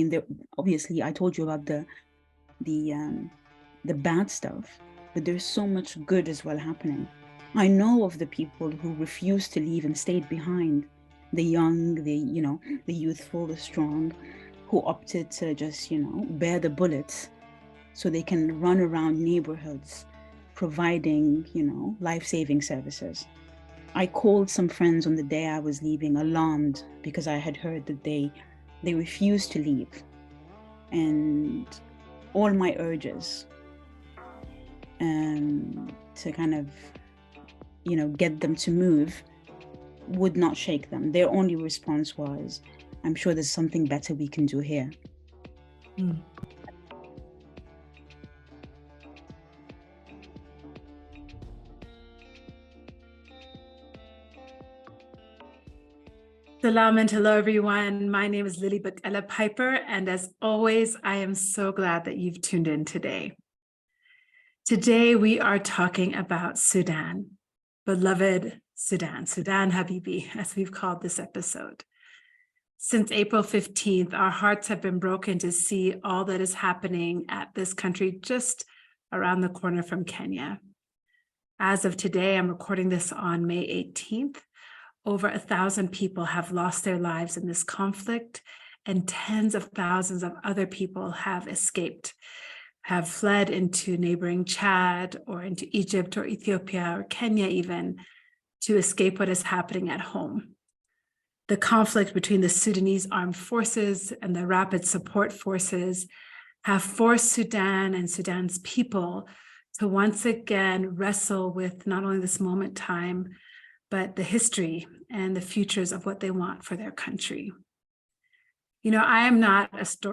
there, obviously, I told you about the bad stuff, but there's so much good as well happening. I know of the people who refused to leave and stayed behind, the young, the youthful, the strong, who opted to just, bear the bullets so they can run around neighborhoods providing, life-saving services. I called some friends on the day I was leaving, alarmed because I had heard that they refused to leave. And all my urges to kind of, get them to move would not shake them. Their only response was, I'm sure there's something better we can do here. Mm. Salam and hello, everyone. My name is Lilly Piper, and as always, I am so glad that you've tuned in today. Today, we are talking about Sudan, beloved Sudan, Sudan Habibi, as we've called this episode. Since April 15th, our hearts have been broken to see all that is happening at this country just around the corner from Kenya. As of today, I'm recording this on May 18th. Over 1,000 people have lost their lives in this conflict, and tens of thousands of other people have escaped, have fled into neighboring Chad or into Egypt or Ethiopia or Kenya even, to escape what is happening at home. The conflict between the Sudanese armed forces and the rapid support forces have forced Sudan and Sudan's people to once again wrestle with not only this moment in time, but the history and the futures of what they want for their country. You know, I am not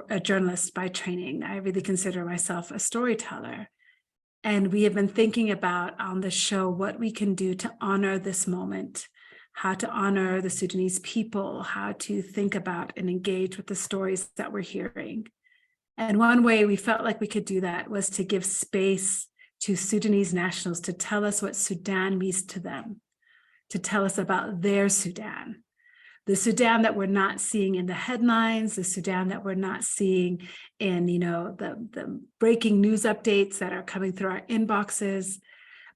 a journalist by training. I really consider myself a storyteller. And we have been thinking about on the show what we can do to honor this moment, how to honor the Sudanese people, how to think about and engage with the stories that we're hearing. And one way we felt like we could do that was to give space to Sudanese nationals to tell us what Sudan means to them, to tell us about their Sudan, the Sudan that we're not seeing in the headlines, the Sudan that we're not seeing in, the breaking news updates that are coming through our inboxes,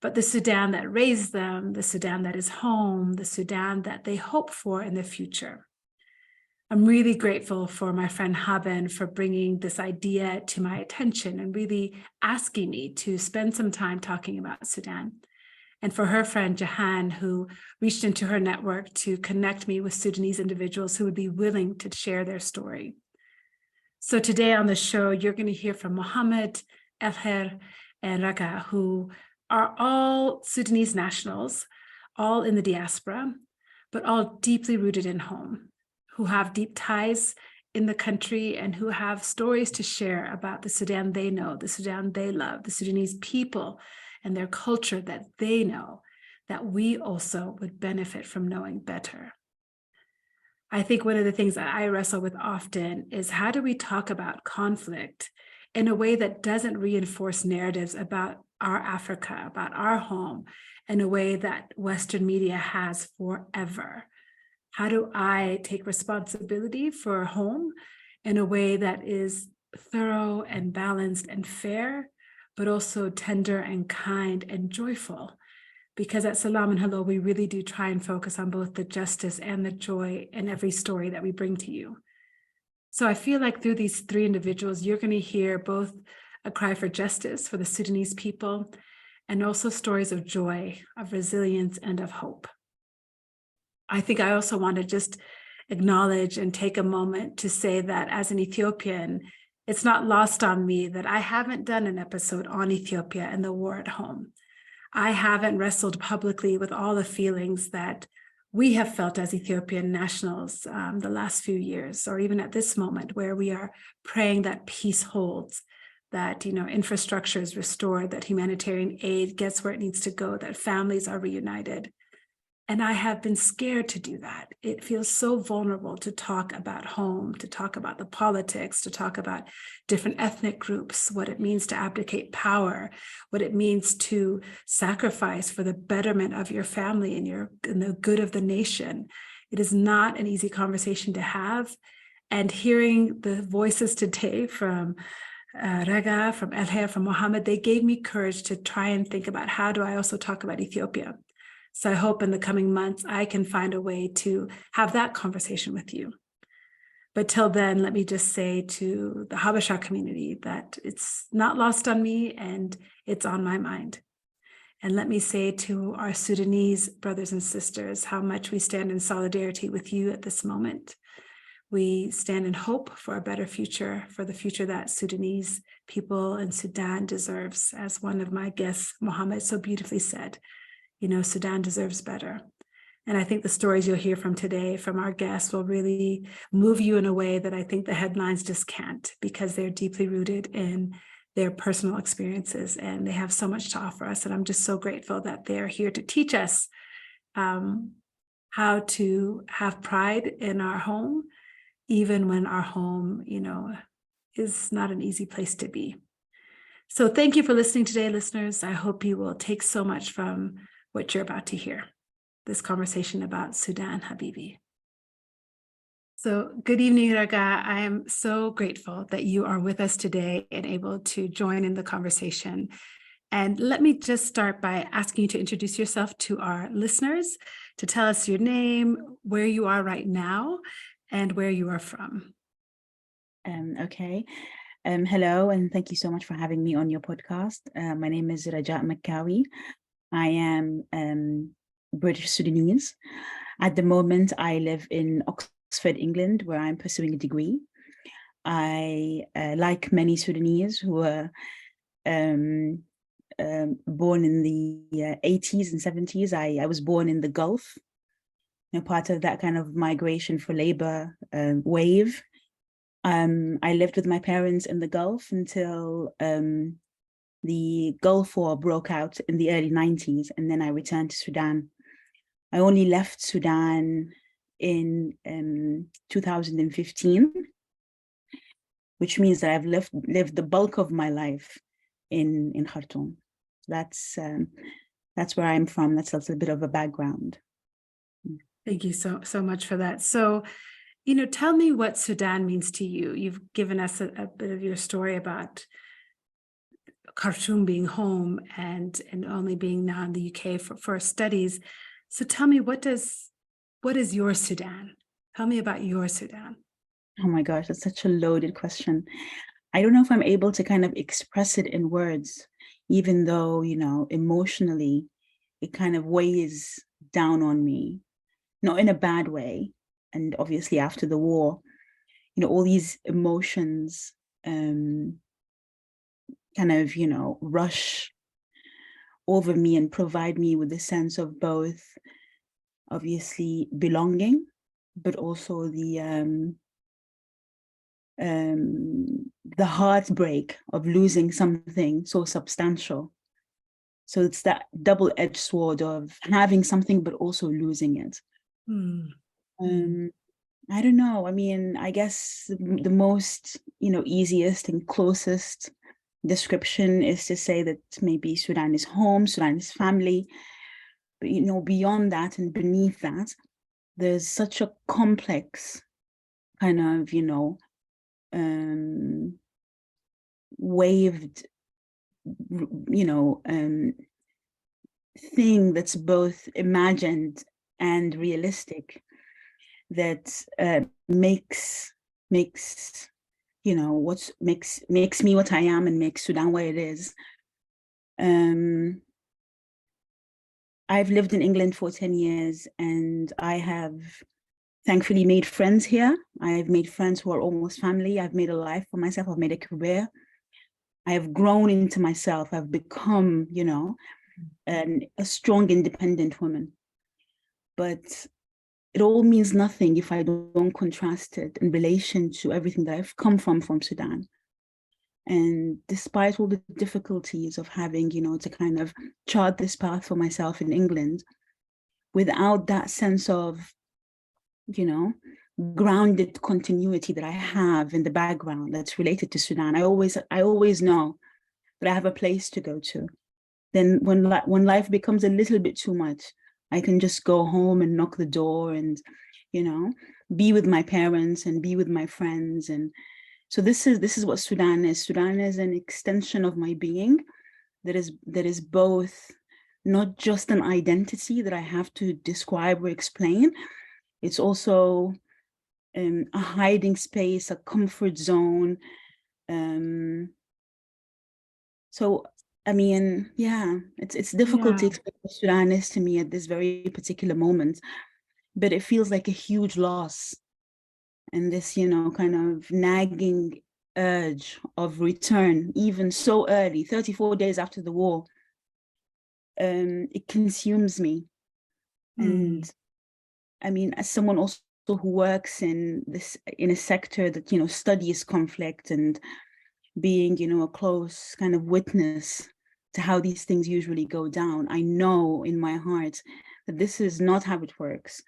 but the Sudan that raised them, the Sudan that is home, the Sudan that they hope for in the future. I'm really grateful for my friend Haben for bringing this idea to my attention and really asking me to spend some time talking about Sudan. And for her friend Jahan, who reached into her network to connect me with Sudanese individuals who would be willing to share their story. So today on the show, you're going to hear from Mohamed, Elkhair, and Raga, who are all Sudanese nationals, all in the diaspora, but all deeply rooted in home, who have deep ties in the country and who have stories to share about the Sudan they know, the Sudan they love, the Sudanese people, and their culture that they know, that we also would benefit from knowing better. I think one of the things that I wrestle with often is how do we talk about conflict in a way that doesn't reinforce narratives about our Africa, about our home, in a way that Western media has forever? How do I take responsibility for home in a way that is thorough and balanced and fair, but also tender and kind and joyful? Because at Salam and Hello, we really do try and focus on both the justice and the joy in every story that we bring to you. So I feel like through these three individuals, you're going to hear both a cry for justice for the Sudanese people, and also stories of joy, of resilience, and of hope. I think I also want to just acknowledge and take a moment to say that as an Ethiopian, it's not lost on me that I haven't done an episode on Ethiopia and the war at home. I haven't wrestled publicly with all the feelings that we have felt as Ethiopian nationals the last few years, or even at this moment where we are praying that peace holds, that infrastructure is restored, that humanitarian aid gets where it needs to go, that families are reunited. And I have been scared to do that. It feels so vulnerable to talk about home, to talk about the politics, to talk about different ethnic groups, what it means to abdicate power, what it means to sacrifice for the betterment of your family and the good of the nation. It is not an easy conversation to have. And hearing the voices today from Raga, from Elkhair, from Mohamed, they gave me courage to try and think about how do I also talk about Ethiopia. So I hope in the coming months, I can find a way to have that conversation with you. But till then, let me just say to the Habesha community that it's not lost on me and it's on my mind. And let me say to our Sudanese brothers and sisters how much we stand in solidarity with you at this moment. We stand in hope for a better future, for the future that Sudanese people in Sudan deserves. As one of my guests, Mohamed, so beautifully said, Sudan deserves better. And I think the stories you'll hear from today from our guests will really move you in a way that I think the headlines just can't, because they're deeply rooted in their personal experiences and they have so much to offer us. And I'm just so grateful that they're here to teach us how to have pride in our home, even when our home, is not an easy place to be. So thank you for listening today, listeners. I hope you will take so much from what you're about to hear, this conversation about Sudan, Habibi. So good evening, Raga. I am so grateful that you are with us today and able to join in the conversation. And let me just start by asking you to introduce yourself to our listeners, to tell us your name, where you are right now, and where you are from. Okay. Hello, and thank you so much for having me on your podcast. My name is Raja Makkawi. I am British Sudanese. At the moment, I live in Oxford, England, where I'm pursuing a degree. I, like many Sudanese who were born in the 80s and 70s, I was born in the Gulf, part of that kind of migration for labor wave. I lived with my parents in the Gulf until the Gulf War broke out in the early 90s, and then I returned to Sudan. I only left Sudan in 2015, which means that I've lived the bulk of my life in Khartoum. That's where I'm from. That's a little bit of a background. Thank you so much for that. So, tell me what Sudan means to you. You've given us a bit of your story about Khartoum being home and only being now in the UK for studies. So tell me, what is your Sudan? Tell me about your Sudan. Oh my gosh, that's such a loaded question. I don't know if I'm able to kind of express it in words, even though, emotionally, it kind of weighs down on me, not in a bad way. And obviously after the war, all these emotions kind of, rush over me and provide me with a sense of both, obviously, belonging, but also the heartbreak of losing something so substantial. So it's that double-edged sword of having something, but also losing it. I don't know. I mean, I guess the most, easiest and closest description is to say that maybe Sudan is home, Sudan is family. But, beyond that and beneath that, there's such a complex kind of, waved, thing that's both imagined and realistic that makes makes me what I am and makes Sudan what it is. I've lived in England for 10 years and I have thankfully made friends here. I've made friends who are almost family. I've made a life for myself. I've made a career. I have grown into myself. I've become, a strong, independent woman. But it all means nothing if I don't contrast it in relation to everything that I've come from Sudan. And despite all the difficulties of having, to kind of chart this path for myself in England, without that sense of, grounded continuity that I have in the background that's related to Sudan, I always know that I have a place to go to. Then when life becomes a little bit too much, I can just go home and knock the door and, be with my parents and be with my friends. And so this is what Sudan is. Sudan is an extension of my being that is both not just an identity that I have to describe or explain. It's also a hiding space, a comfort zone. So, I mean, yeah, it's difficult to explain what Sudan is to me at this very particular moment, but it feels like a huge loss. And this, kind of nagging urge of return, even so early, 34 days after the war, it consumes me. And I mean, as someone also who works in a sector that, studies conflict and being, a close kind of witness to how these things usually go down, I know in my heart that this is not how it works,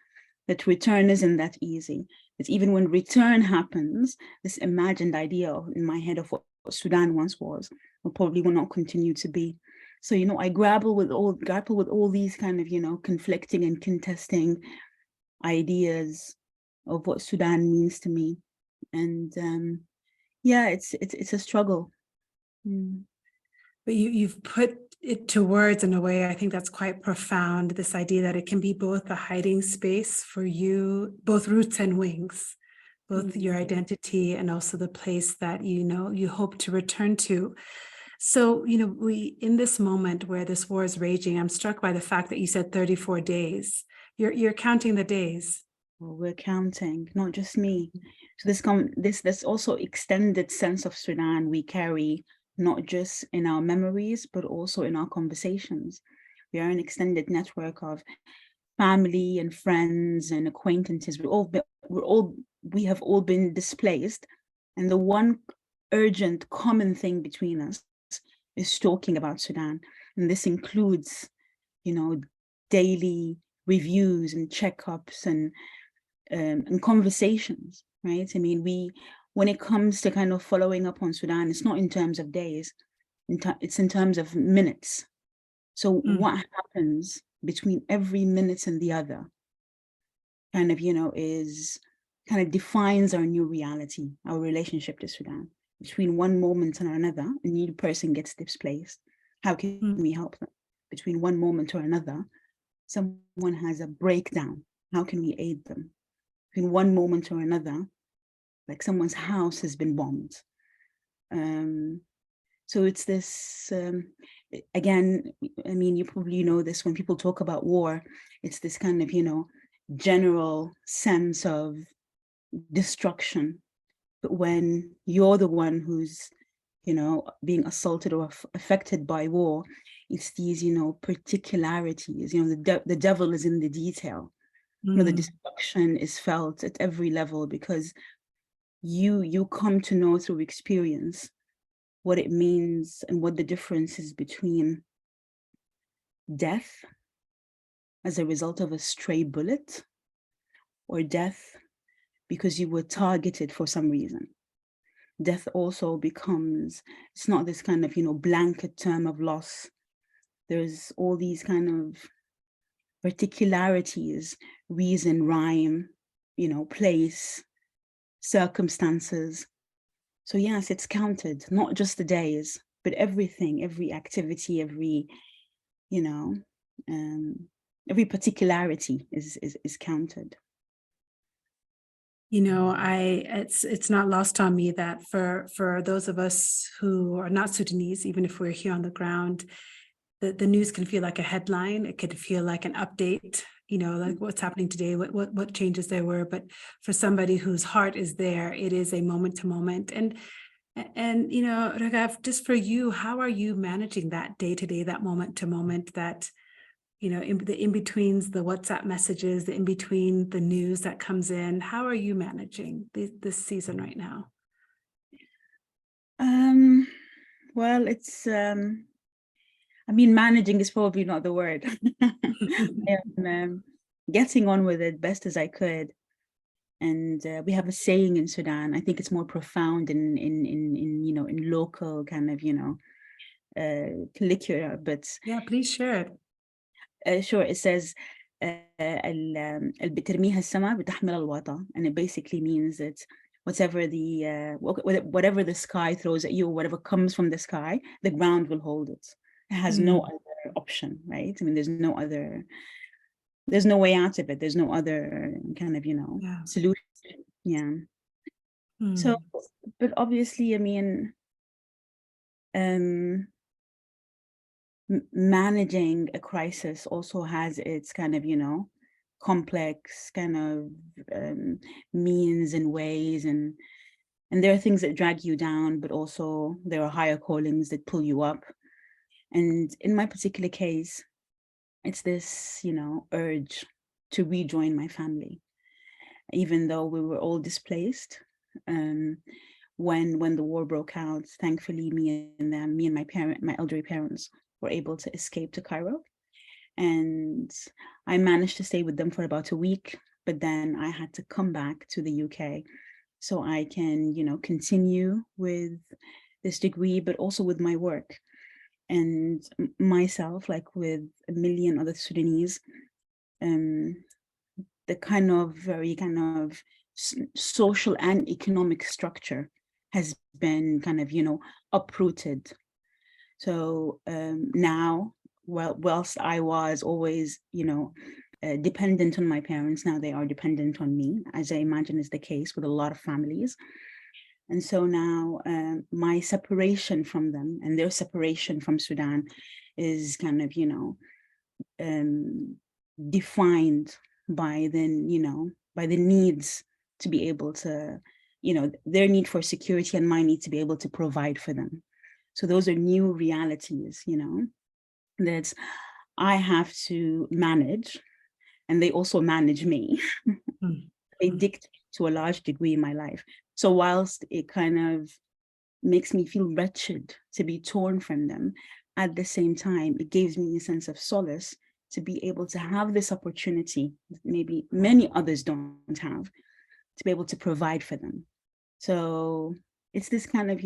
that return isn't that easy. That even when return happens, this imagined idea in my head of what Sudan once was, will probably will not continue to be. So, I grapple with all these kind of, conflicting and contesting ideas of what Sudan means to me. And yeah, it's a struggle. But you've put it to words in a way I think that's quite profound, this idea that it can be both a hiding space for you, both roots and wings, both your identity and also the place that you hope to return to. So, we in this moment where this war is raging, I'm struck by the fact that you said 34 days. You're counting the days. Well, we're counting, not just me. So this also extended sense of Sudan we carry, not just in our memories, but also in our conversations. We are an extended network of family and friends and acquaintances. We have all been displaced, and the one urgent common thing between us is talking about Sudan, and this includes, daily reviews and checkups and conversations, right? I mean, when it comes to kind of following up on Sudan, it's not in terms of days, it's in terms of minutes. So what happens between every minute and the other kind of, is kind of defines our new reality, our relationship to Sudan. Between one moment and another, a new person gets displaced. How can we help them? Between one moment or another, someone has a breakdown. How can we aid them? Between one moment or another, like someone's house has been bombed. So it's this, again, I mean, you probably know this when people talk about war, it's this kind of, general sense of destruction. But when you're the one who's, being assaulted or affected by war, it's these, particularities, the devil is in the detail. The destruction is felt at every level because you come to know through experience what it means and what the difference is between death as a result of a stray bullet or death because you were targeted for some reason. Death also becomes, it's not this kind of, blanket term of loss. There's all these kind of particularities, reason, rhyme, place, circumstances. So yes, it's counted, not just the days, but everything, every activity, every, every particularity is counted. It's not lost on me that for those of us who are not Sudanese, even if we're here on the ground, the news can feel like a headline. It could feel like an update, like what's happening today, what changes there were. But for somebody whose heart is there, it is a moment to moment. And Raga, just for you, how are you managing that day to day, that moment to moment, that the in-betweens, the WhatsApp messages, the in-between, the news that comes in? How are you managing this season right now? Well, it's, I mean, managing is probably not the word. I am getting on with it best as I could. And we have a saying in Sudan, I think it's more profound in local kind of, curricula, but yeah, please share it. Sure. It says, بترميها السما بتحمل الوطا, and it basically means that whatever the sky throws at you, whatever comes from the sky, the ground will hold it. It has no other option, right? I mean, there's no way out of it. There's no other kind of, solution. Yeah. So, but obviously, I mean, managing a crisis also has its kind of, complex kind of means and ways, and there are things that drag you down, but also there are higher callings that pull you up. And in my particular case, it's this, urge to rejoin my family, even though we were all displaced. When the war broke out, thankfully, me and my elderly parents were able to escape to Cairo. And I managed to stay with them for about a week, but then I had to come back to the UK so I can, continue with this degree, but also with my work. And myself, like with a million other Sudanese, the kind of very kind of social and economic structure has been kind of, uprooted. So now, whilst I was always, dependent on my parents, now they are dependent on me, as I imagine is the case with a lot of families. And so now my separation from them and their separation from Sudan is kind of, defined by the needs to be able to, their need for security and my need to be able to provide for them. So those are new realities, that I have to manage, and they also manage me. They dictate to a large degree in my life. So whilst it kind of makes me feel wretched to be torn from them, at the same time, it gives me a sense of solace to be able to have this opportunity, maybe many others don't have, to be able to provide for them. So it's this kind of,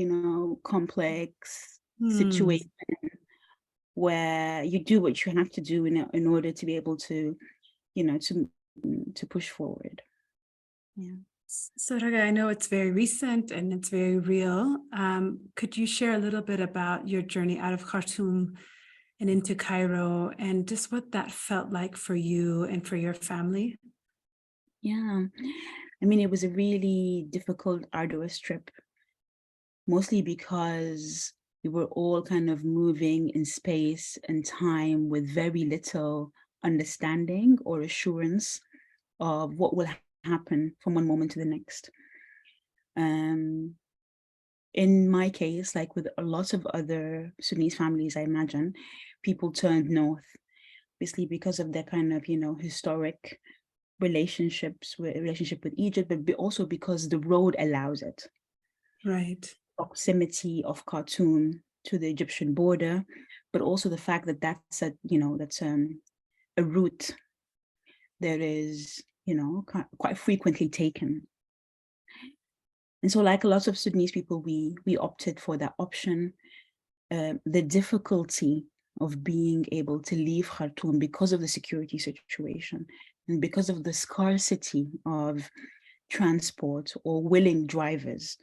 complex situation where you do what you have to do in order to be able to, to push forward. Yeah. So Raga, I know it's very recent and it's very real. Could you share a little bit about your journey out of Khartoum and into Cairo, and just what that felt like for you and for your family? Yeah, I mean, it was a really difficult, arduous trip, mostly because we were all kind of moving in space and time with very little understanding or assurance of what will happen from one moment to the next. In my case, like with a lot of other Sudanese families, I imagine, people turned north, basically because of their kind of, historic relationship with Egypt, but also because the road allows it. Right. Proximity of Khartoum to the Egyptian border, but also the fact that that's a route that is, quite frequently taken. And so, like a lot of Sudanese people, we opted for that option. The difficulty of being able to leave Khartoum because of the security situation and because of the scarcity of transport or willing drivers,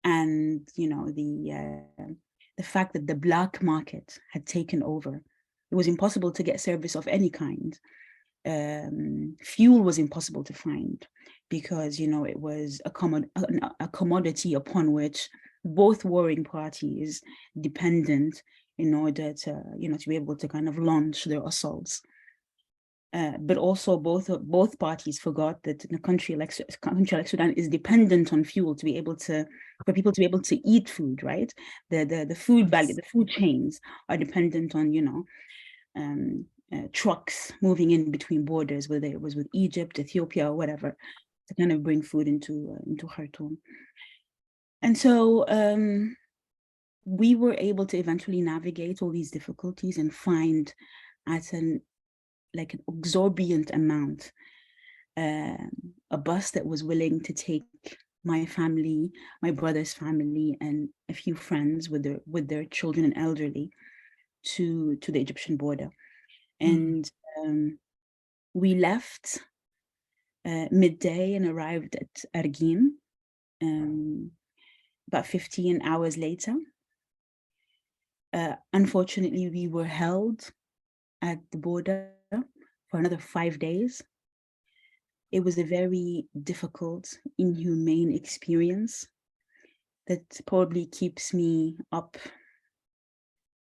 and the fact that the black market had taken over. It was impossible to get service of any kind. Fuel was impossible to find because, it was a commodity upon which both warring parties dependent in order to, to be able to kind of launch their assaults. But also both parties forgot that in a country like Sudan is dependent on fuel to be able to, for people to be able to eat food, right? The food value, the food chains are dependent on, trucks moving in between borders, whether it was with Egypt, Ethiopia, or whatever, to kind of bring food into Khartoum. And so we were able to eventually navigate all these difficulties and find at an exorbitant amount a bus that was willing to take my family, my brother's family, and a few friends with their children and elderly to the Egyptian border. And We left midday and arrived at Argin about 15 hours later. Unfortunately, we were held at the border for another 5 days. It was a very difficult, inhumane experience that probably keeps me up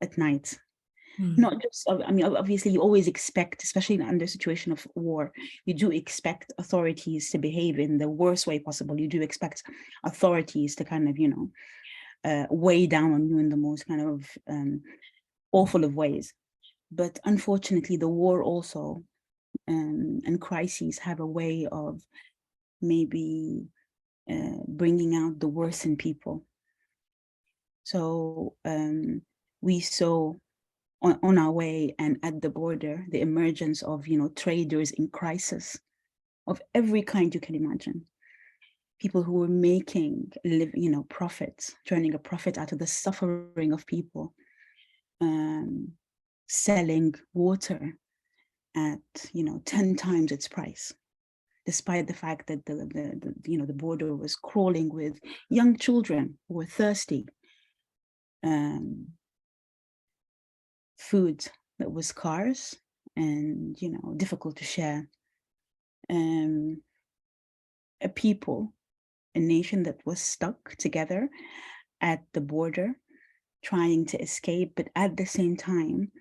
at night. Not just, I mean, obviously you always expect, especially under a situation of war, you do expect authorities to behave in the worst way possible. You do expect authorities to kind of, weigh down on you in the most kind of awful of ways. But unfortunately, the war also and crises have a way of maybe bringing out the worst in people. So we saw on our way and at the border the emergence of traders in crisis of every kind you can imagine. People who were making profits, turning a profit out of the suffering of people, selling water at 10 times its price, despite the fact that the border was crawling with young children who were thirsty. Food that was scarce and difficult to share. A people, a nation that was stuck together at the border, trying to escape, but at the same time,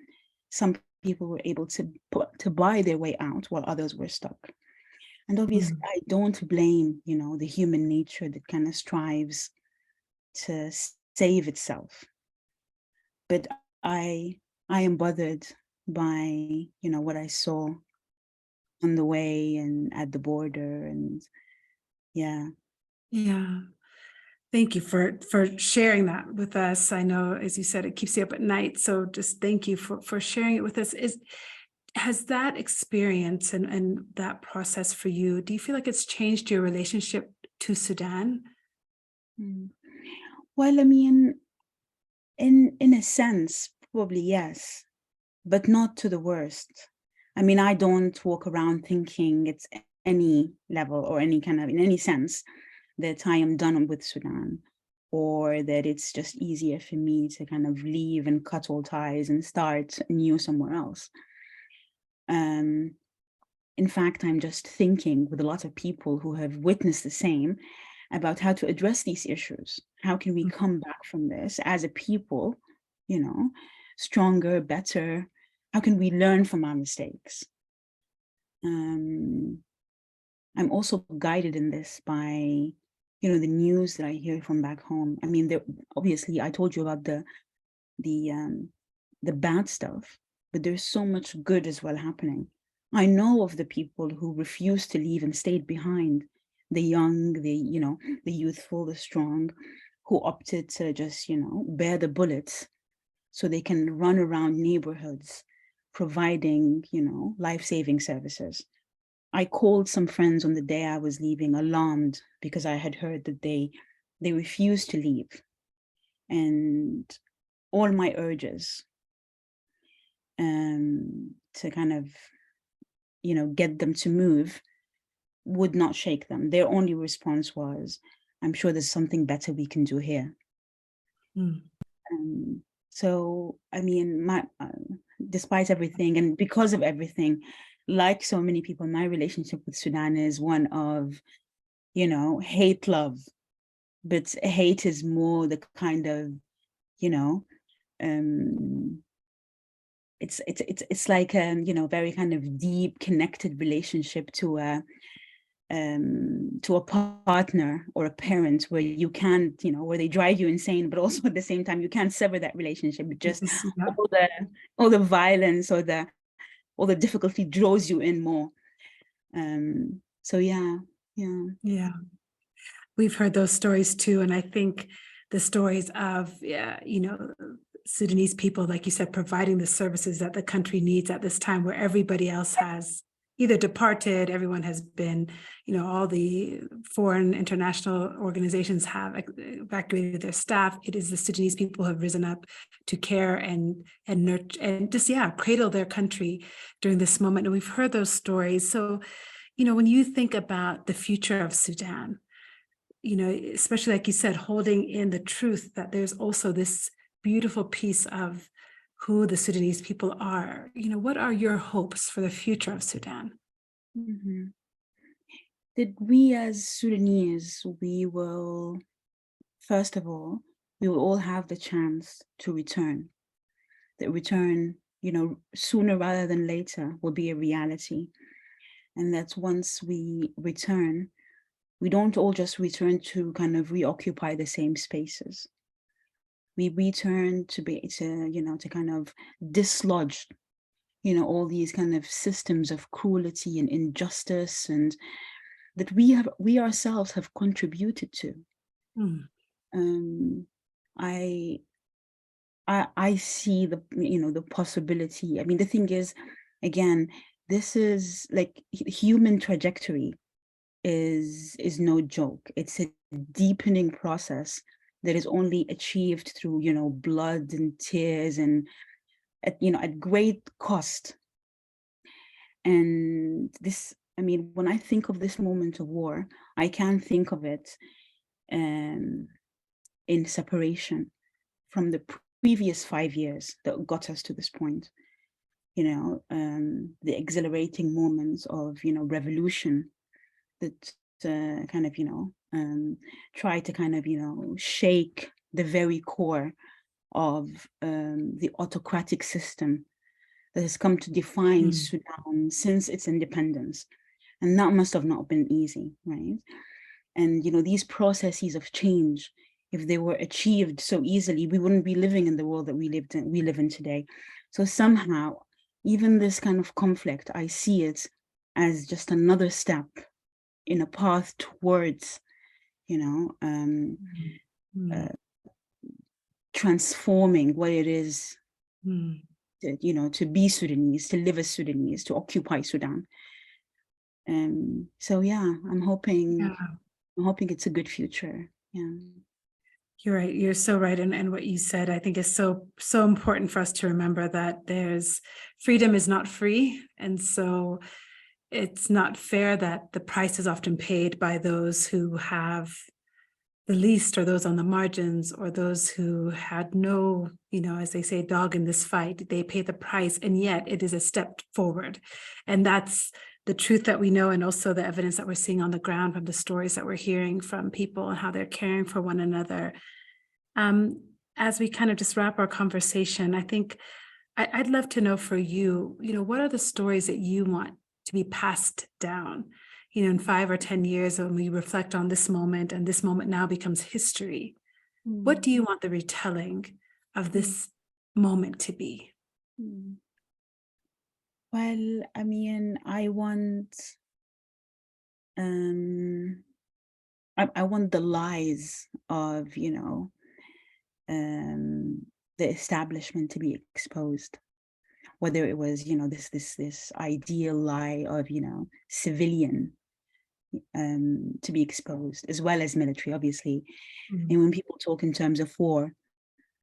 some people were able to buy their way out while others were stuck. And obviously, I don't blame, the human nature that kind of strives to save itself. But I am bothered by, what I saw on the way and at the border, and yeah. Yeah. Thank you for sharing that with us. I know, as you said, it keeps you up at night. So just thank you for sharing it with us. Has that experience and that process for you, do you feel like it's changed your relationship to Sudan? Well, I mean, in a sense, probably yes, but not to the worst. I mean, I don't walk around thinking it's any level or any kind of, in any sense, that I am done with Sudan, or that it's just easier for me to kind of leave and cut all ties and start new somewhere else. In fact, I'm just thinking with a lot of people who have witnessed the same about how to address these issues. How can we come back from this as a people, stronger, better? How can we learn from our mistakes? I'm also guided in this by, the news that I hear from back home. I mean, obviously, I told you about the bad stuff, but there's so much good as well happening. I know of the people who refused to leave and stayed behind. The young, the youthful, the strong, who opted to just, bear the bullets so they can run around neighborhoods providing, life-saving services. I called some friends on the day I was leaving, alarmed because I had heard that they refused to leave. And all my urges to kind of, get them to move would not shake them. Their only response was, I'm sure there's something better we can do here. So, I mean, despite everything and because of everything, like so many people, my relationship with Sudan is one of, hate, love. But hate is more the kind of, it's like very kind of deep, connected relationship to a partner or a parent, where you can't, where they drive you insane, but also at the same time you can't sever that relationship. It just all the violence or all the difficulty draws you in more. So yeah. We've heard those stories too, and I think the stories of Sudanese people, like you said, providing the services that the country needs at this time, where everybody else has either departed, everyone has been, all the foreign international organizations have evacuated their staff. It is the Sudanese people who have risen up to care and nurture and just, cradle their country during this moment. And we've heard those stories. So, when you think about the future of Sudan, especially like you said, holding in the truth that there's also this beautiful piece of who the Sudanese people are, what are your hopes for the future of Sudan? Mm-hmm. That we as Sudanese, we will, first of all, we will all have the chance to return. That return, sooner rather than later will be a reality. And that's once we return, we don't all just return to kind of reoccupy the same spaces. We return to kind of dislodge, all these kind of systems of cruelty and injustice, and that we ourselves have contributed to. I see the possibility. I mean, the thing is, again, this is like human trajectory is no joke. It's a deepening process that is only achieved through, blood and tears and at great cost. And this, I mean, when I think of this moment of war, I can think of it in separation from the previous 5 years that got us to this point. The exhilarating moments of, revolution that kind of, try to kind of, shake the very core of the autocratic system that has come to define Sudan since its independence. And that must have not been easy, right? And, these processes of change, if they were achieved so easily, we wouldn't be living in the world that we live in today. So somehow, even this kind of conflict, I see it as just another step in a path towards, transforming what it is, to be Sudanese, to live as Sudanese, to occupy Sudan. So yeah, I'm hoping it's a good future. Yeah. You're right. You're so right. And what you said, I think is so important for us to remember that freedom is not free. And so it's not fair that the price is often paid by those who have the least, or those on the margins, or those who had no, as they say, dog in this fight. They pay the price, and yet it is a step forward. And that's the truth that we know, and also the evidence that we're seeing on the ground from the stories that we're hearing from people and how they're caring for one another. As we kind of just wrap our conversation, I think I'd love to know for you, what are the stories that you want to be passed down, in 5 or 10 years, when we reflect on this moment and this moment now becomes history? What do you want the retelling of this moment to be? Well, I mean, I want the lies of, the establishment to be exposed. Whether it was, this ideal lie of, civilian to be exposed, as well as military, obviously. And when people talk in terms of war,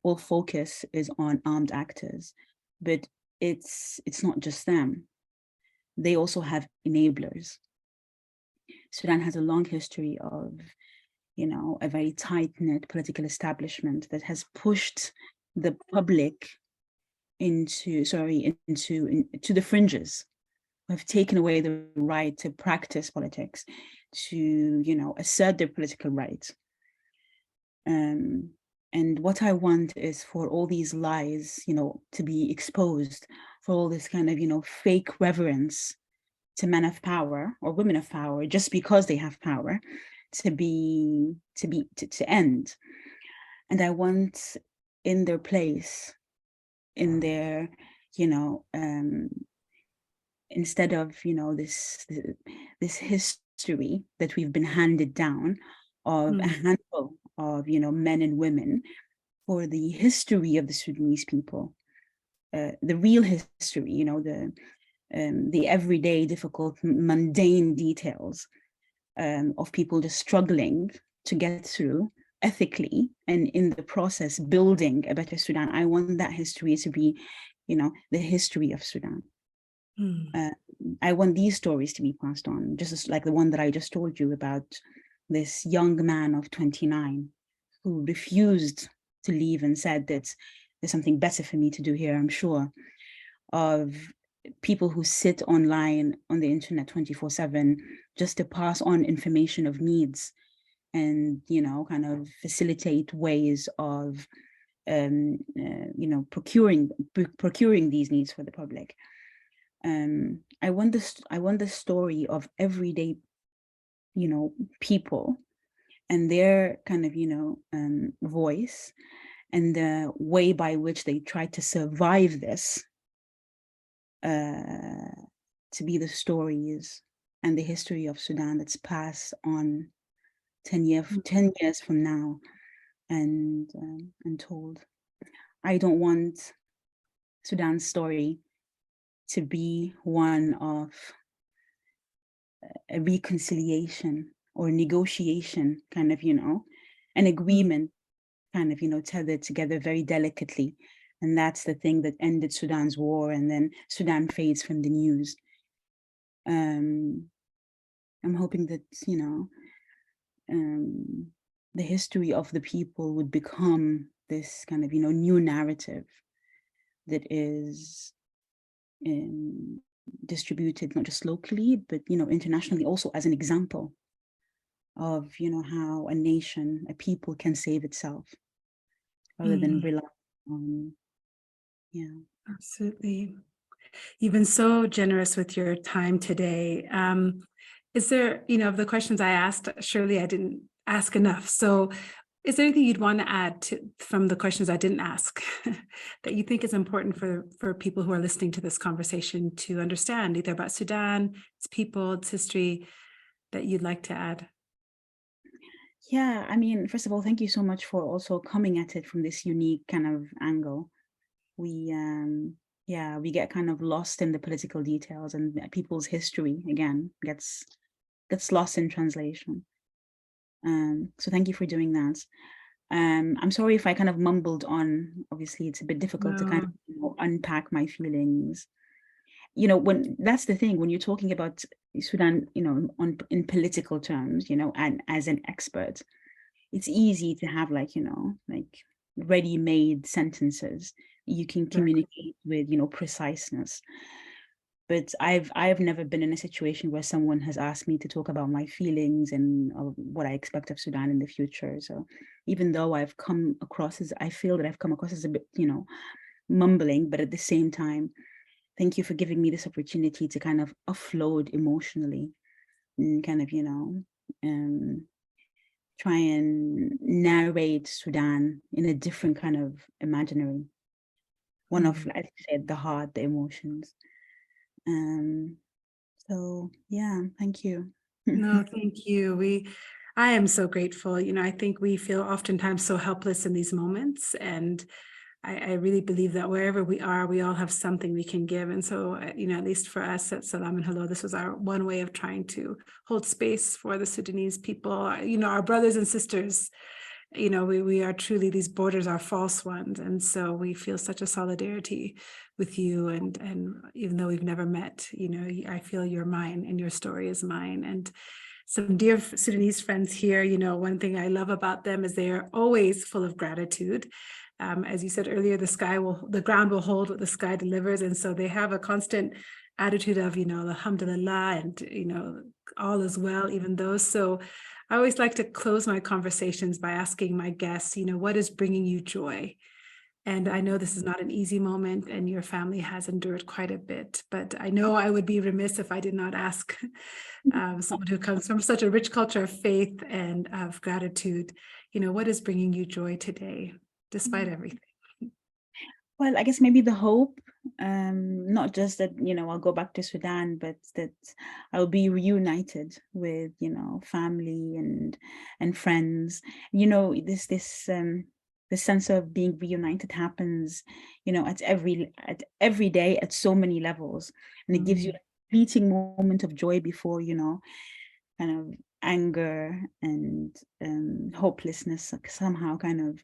all focus is on armed actors, but it's not just them. They also have enablers. Sudan has a long history of, a very tight-knit political establishment that has pushed the public into the fringes, have taken away the right to practice politics, to, assert their political rights. And what I want is for all these lies, to be exposed, for all this kind of, fake reverence to men of power or women of power, just because they have power, to end. And I want in their place, in their, instead of, this history that we've been handed down of a handful of, men and women, for the history of the Sudanese people, the real history, the everyday, difficult, mundane details of people just struggling to get through ethically, and in the process building a better Sudan. I want that history to be, the history of Sudan. I want these stories to be passed on, just as like the one that I just told you about, this young man of 29 who refused to leave and said that there's something better for me to do here. I'm sure of people who sit online on the internet 24/7 just to pass on information of needs and, kind of facilitate ways of, procuring these needs for the public. I want the story of everyday, people and their kind of, voice and the way by which they try to survive this, to be the stories and the history of Sudan that's passed on 10 years from now and told. I don't want Sudan's story to be one of a reconciliation or negotiation, kind of, an agreement, kind of, tethered together very delicately. And that's the thing that ended Sudan's war, and then Sudan fades from the news. I'm hoping that, the history of the people would become this kind of, new narrative that is distributed not just locally, but, internationally also as an example of, how a nation, a people can save itself rather than rely on, Absolutely. You've been so generous with your time today. Is there, of the questions I asked, surely I didn't ask enough. So is there anything you'd want to add from the questions I didn't ask that you think is important for people who are listening to this conversation to understand, either about Sudan, its people, its history, that you'd like to add? Yeah, I mean, first of all, thank you so much for also coming at it from this unique kind of angle. We get kind of lost in the political details, and people's history again gets lost in translation. So thank you for doing that. I'm sorry if I kind of mumbled on. Obviously, it's a bit difficult to kind of unpack my feelings. When that's the thing, when you're talking about Sudan, in political terms, and as an expert, it's easy to have like ready-made sentences you can communicate with, preciseness. But I've never been in a situation where someone has asked me to talk about my feelings and what I expect of Sudan in the future. So even though I feel that I've come across as a bit, mumbling, but at the same time, thank you for giving me this opportunity to kind of offload emotionally and kind of, try and narrate Sudan in a different kind of imaginary. One of, like I said, the heart, the emotions. So yeah, thank you. No, thank you. I am so grateful. I think we feel oftentimes so helpless in these moments, and I really believe that wherever we are, we all have something we can give. And so, at least for us at Salam and Hello, this was our one way of trying to hold space for the Sudanese people, our brothers and sisters. We are truly, these borders are false ones. And so we feel such a solidarity with you. And even though we've never met, I feel you're mine and your story is mine. And some dear Sudanese friends here, one thing I love about them is they are always full of gratitude. As you said earlier, the ground will hold what the sky delivers. And so they have a constant attitude of, alhamdulillah, and, all is well, even those. So I always like to close my conversations by asking my guests, what is bringing you joy? And I know this is not an easy moment, and your family has endured quite a bit, but I know I would be remiss if I did not ask someone who comes from such a rich culture of faith and of gratitude, what is bringing you joy today, despite everything? Well, I guess maybe the hope, not just that, I'll go back to Sudan, but that I'll be reunited with, family and friends. This the sense of being reunited happens, at every day at so many levels. And it gives you a fleeting moment of joy before, kind of anger and hopelessness somehow kind of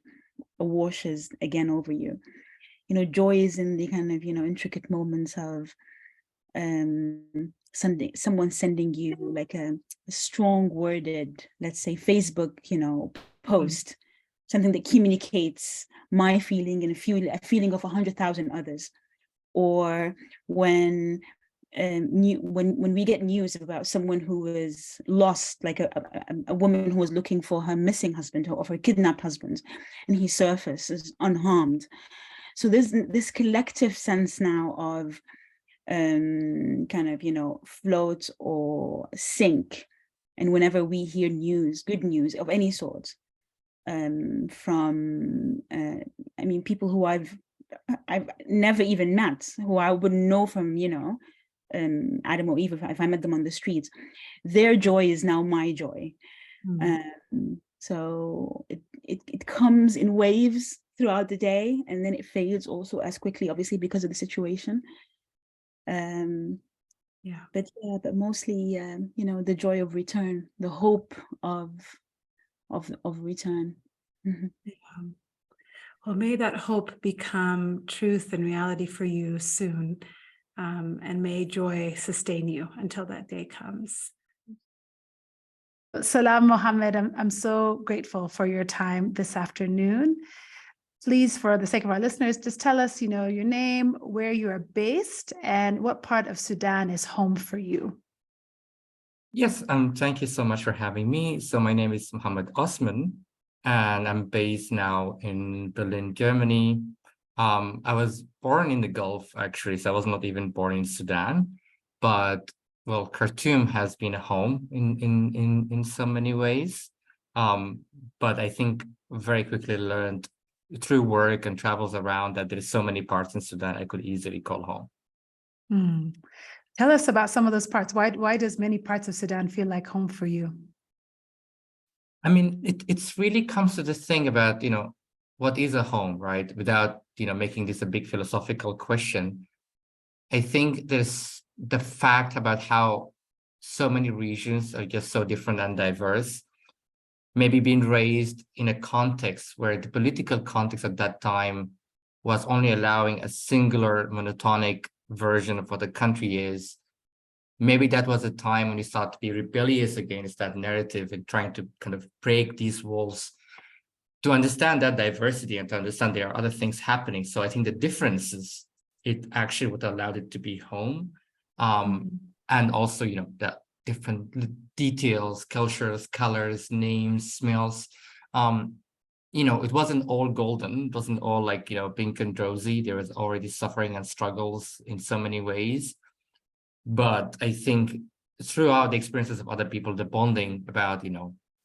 washes again over you. Joy is in the kind of, intricate moments of someone sending you like a strong worded, let's say Facebook, post, something that communicates my feeling and a feeling of 100,000 others. Or when when we get news about someone who is lost, like a woman who was looking for her missing husband or her kidnapped husband, and he surfaces unharmed. So there's this collective sense now of kind of, float or sink. And whenever we hear news, good news of any sort, from people who I've never even met, who I wouldn't know from, Adam or Eve if I met them on the streets, their joy is now my joy. So it comes in waves throughout the day, and then it fades also as quickly, obviously, because of the situation. But mostly, the joy of return, the hope of return. Well, may that hope become truth and reality for you soon, and may joy sustain you until that day comes. Salam, Mohamed. I'm so grateful for your time this afternoon. Please, for the sake of our listeners, just tell us, your name, where you are based, and what part of Sudan is home for you. Yes, thank you so much for having me. So my name is Mohamed Osman, and I'm based now in Berlin, Germany. I was born in the Gulf, actually, so I was not even born in Sudan. But, well, Khartoum has been a home in so many ways. But I think very quickly learned through work and travels around that there's so many parts in Sudan I could easily call home. Tell us about some of those parts. Why does many parts of Sudan feel like home for you? I mean, it's really comes to this thing about, what is a home, right? Without, making this a big philosophical question. I think there's the fact about how so many regions are just so different and diverse, maybe being raised in a context where the political context at that time was only allowing a singular monotonic version of what the country is. Maybe that was a time when you start to be rebellious against that narrative and trying to kind of break these walls to understand that diversity and to understand there are other things happening. So I think the differences, it actually would allowed it to be home. And also, the different details, cultures, colors, names, smells. It wasn't all golden. It wasn't all like, pink and rosy. There was already suffering and struggles in so many ways. But I think throughout the experiences of other people, the bonding about,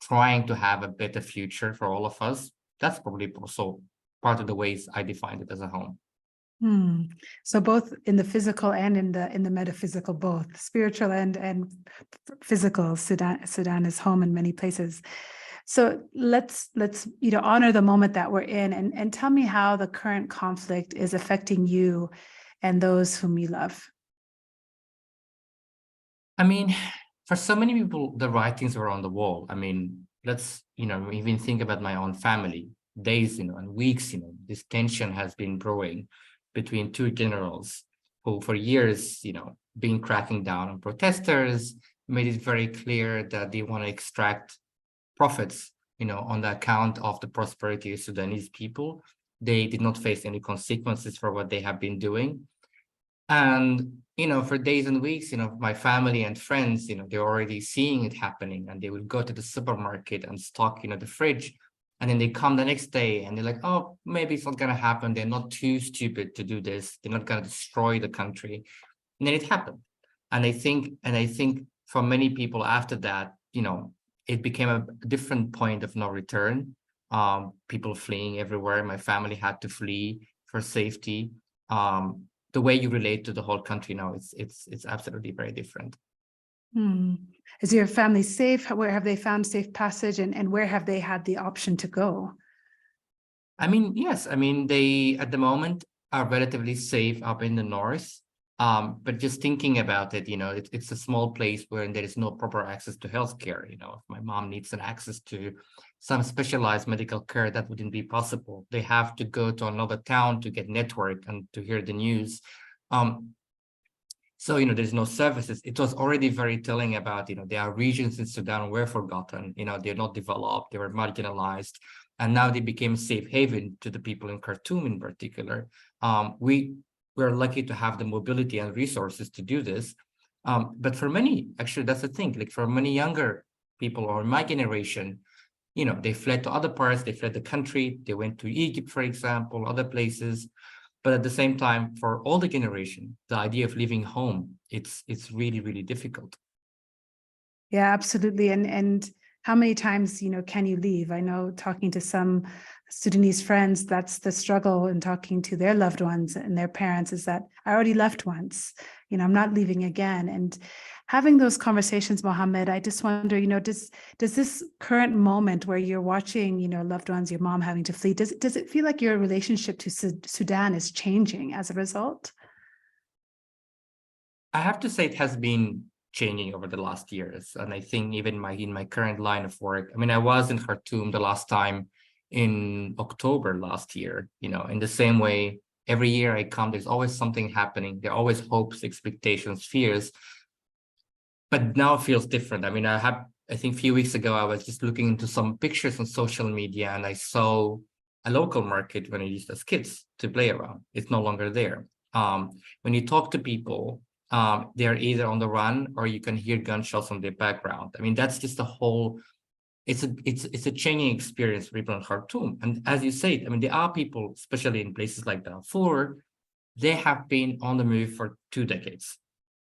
trying to have a better future for all of us, that's probably also part of the ways I defined it as a home. So both in the physical and in the metaphysical, both spiritual and physical, Sudan is home in many places. So let's honor the moment that we're in, and tell me how the current conflict is affecting you and those whom you love. I mean, for so many people, the writings were on the wall. I mean, let's, even think about my own family. Days, and weeks, this tension has been brewing between two generals who for years, been cracking down on protesters, made it very clear that they want to extract profits, on the account of the prosperity of Sudanese people. They did not face any consequences for what they have been doing. And, for days and weeks, my family and friends, they're already seeing it happening, and they will go to the supermarket and stock, the fridge. And then they come the next day and they're like, oh, maybe it's not going to happen. They're not too stupid to do this. They're not going to destroy the country. And then it happened. And I think for many people after that, it became a different point of no return. People fleeing everywhere. My family had to flee for safety. The way you relate to the whole country now, it's absolutely very different. Is your family safe? Where have they found safe passage, and where have they had the option to go? I mean, yes, I mean, they at the moment are relatively safe up in the north. But just thinking about it, it's a small place where there is no proper access to healthcare. If my mom needs an access to some specialized medical care, that wouldn't be possible. They have to go to another town to get network and to hear the news. So, there's no services. It was already very telling about, there are regions in Sudan were forgotten, they're not developed, they were marginalized, and now they became safe haven to the people in Khartoum in particular. We're lucky to have the mobility and resources to do this. But for many, actually, that's the thing, like for many younger people or my generation, they fled to other parts, they fled the country, they went to Egypt, for example, other places. But at the same time, for older generation, the idea of leaving home, it's really, really difficult. Yeah, absolutely. And how many times, can you leave? I know talking to some Sudanese friends, that's the struggle in talking to their loved ones and their parents is that I already left once, I'm not leaving again. And having those conversations, Mohamed, I just wonder, does this current moment where you're watching, loved ones, your mom having to flee, does it feel like your relationship to Sudan is changing as a result? I have to say it has been changing over the last years. And I think even in my current line of work, I mean, I was in Khartoum the last time in October last year, in the same way, every year I come, there's always something happening. There are always hopes, expectations, fears, but now it feels different. I mean, I think a few weeks ago, I was just looking into some pictures on social media and I saw a local market when I used as kids to play around. It's no longer there. When you talk to people, they're either on the run or you can hear gunshots on the background. I mean, that's just a whole, it's a changing experience for people in Khartoum. And as you said, I mean, there are people, especially in places like Darfur, they have been on the move for 2 decades.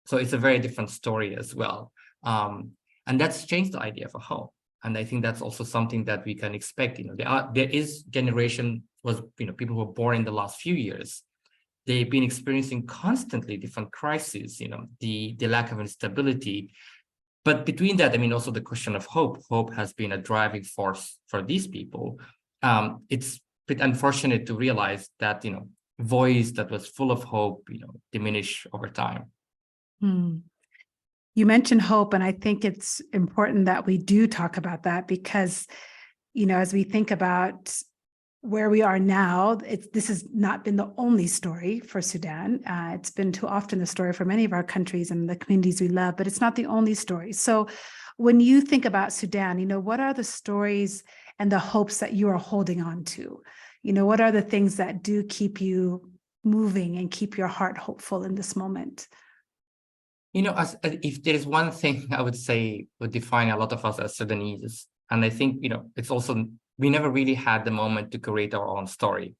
So it's a very different story as well. And that's changed the idea of a home. And I think that's also something that we can expect. There is generation was, people who were born in the last few years. They've been experiencing constantly different crises, the lack of instability. But between that, I mean, also the question of hope. Hope has been a driving force for these people. It's a bit unfortunate to realize that, voice that was full of hope, diminish over time. You mentioned hope, and I think it's important that we do talk about that because, as we think about where we are now, this has not been the only story for Sudan. It's been too often the story for many of our countries and the communities we love, but it's not the only story. So when you think about Sudan, what are the stories and the hopes that you are holding on to? What are the things that do keep you moving and keep your heart hopeful in this moment? If there's one thing I would say would define a lot of us as Sudanese, and I think, it's also, we never really had the moment to create our own story.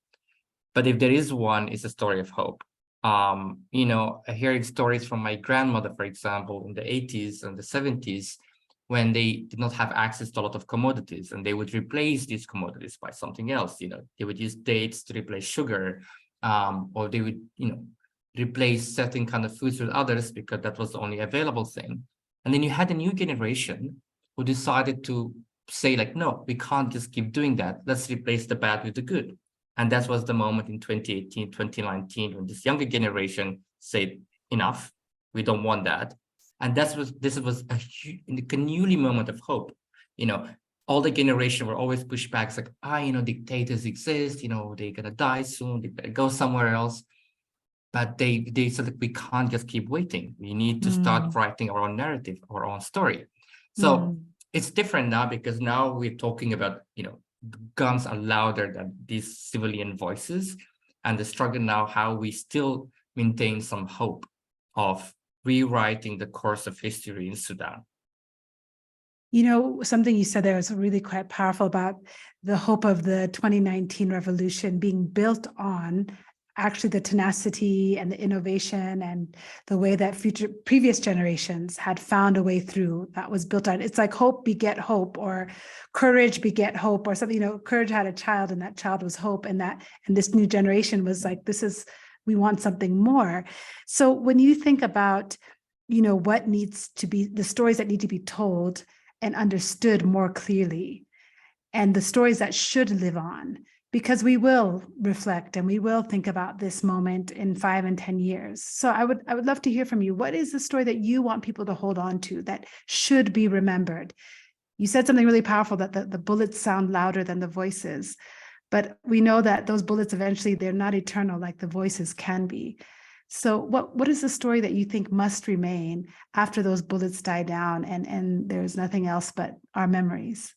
But if there is one, it's a story of hope. Hearing stories from my grandmother, for example, in the 80s and the 70s, when they did not have access to a lot of commodities and they would replace these commodities by something else. They would use dates to replace sugar, or they would, replace certain kind of foods with others because that was the only available thing. And then you had a new generation who decided to say like, no, we can't just keep doing that. Let's replace the bad with the good. And that was the moment in 2018, 2019, when this younger generation said, enough, we don't want that. And this was a newly moment of hope. All the generation were always pushed back. It's like, dictators exist, they're gonna die soon, they better go somewhere else. But they said that we can't just keep waiting. We need to start writing our own narrative, our own story. So it's different now because now we're talking about, guns are louder than these civilian voices. And the struggle now, how we still maintain some hope of rewriting the course of history in Sudan. Something you said there was really quite powerful about the hope of the 2019 revolution being built on actually the tenacity and the innovation and the way that previous generations had found a way through that was built on. It's like hope beget hope, or courage beget hope, or something. Courage had a child and that child was hope, and this new generation was like, we want something more. So when you think about, what needs to be, the stories that need to be told and understood more clearly, and the stories that should live on, because we will reflect and we will think about this moment in 5 and 10 years. So I would love to hear from you. What is the story that you want people to hold on to that should be remembered? You said something really powerful, that the bullets sound louder than the voices, but we know that those bullets eventually, they're not eternal like the voices can be. So what is the story that you think must remain after those bullets die down and there's nothing else but our memories?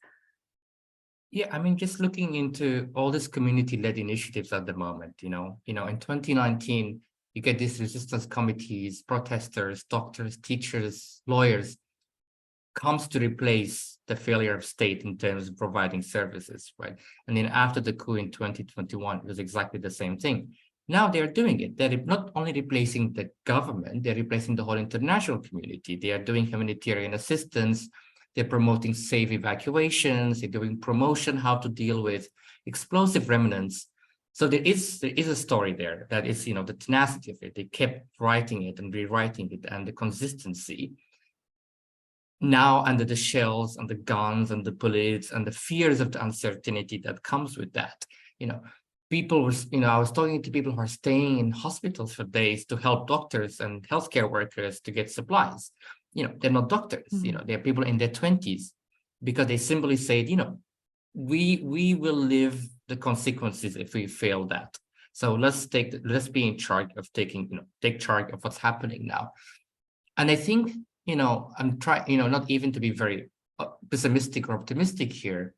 Yeah, I mean, just looking into all these community-led initiatives at the moment, in 2019, you get these resistance committees, protesters, doctors, teachers, lawyers, comes to replace the failure of state in terms of providing services, right? And then after the coup in 2021, it was exactly the same thing. Now they're doing it. They're not only replacing the government, they're replacing the whole international community. They are doing humanitarian assistance. They're promoting safe evacuations. They're doing promotion, how to deal with explosive remnants. So there is a story there that is, the tenacity of it. They kept writing it and rewriting it, and the consistency. Now, under the shells and the guns and the bullets and the fears of the uncertainty that comes with that, people were, I was talking to people who are staying in hospitals for days to help doctors and healthcare workers to get supplies. They're not doctors, they're people in their 20s, because they simply said, we will live the consequences if we fail that. So let's be in charge of take charge of what's happening now. And I think, I'm trying, not even to be very pessimistic or optimistic here,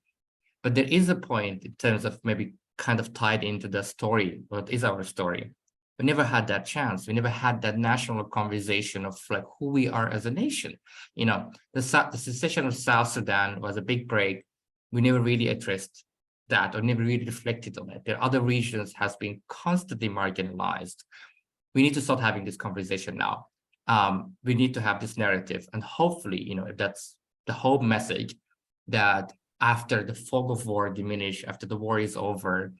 but there is a point in terms of maybe kind of tied into the story. What is our story? We never had that chance. We never had that national conversation of like who we are as a nation. The secession of South Sudan was a big break. We never really addressed that or never really reflected on it. There are other regions has been constantly marginalized. We need to start having this conversation now. We need to have this narrative, and hopefully, if that's the whole message, that after the fog of war diminish, after the war is over,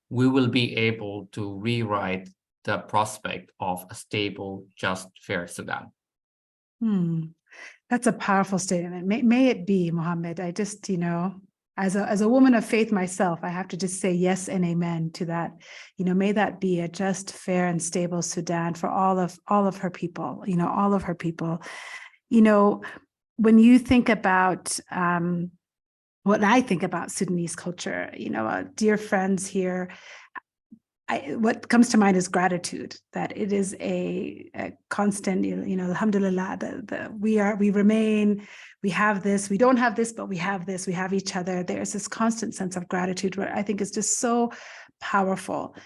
we will be able to rewrite the prospect of a stable, just, fair Sudan. That's a powerful statement. May it be, Mohamed. I just, as a woman of faith myself, I have to just say yes and amen to that. May that be a just, fair, and stable Sudan for all of her people. All of her people. When you think about what I think about Sudanese culture, dear friends here, what comes to mind is gratitude, that it is a constant, alhamdulillah, we remain, we have this, we don't have this, but we have this, we have each other. There's this constant sense of gratitude, where I think is just so powerful.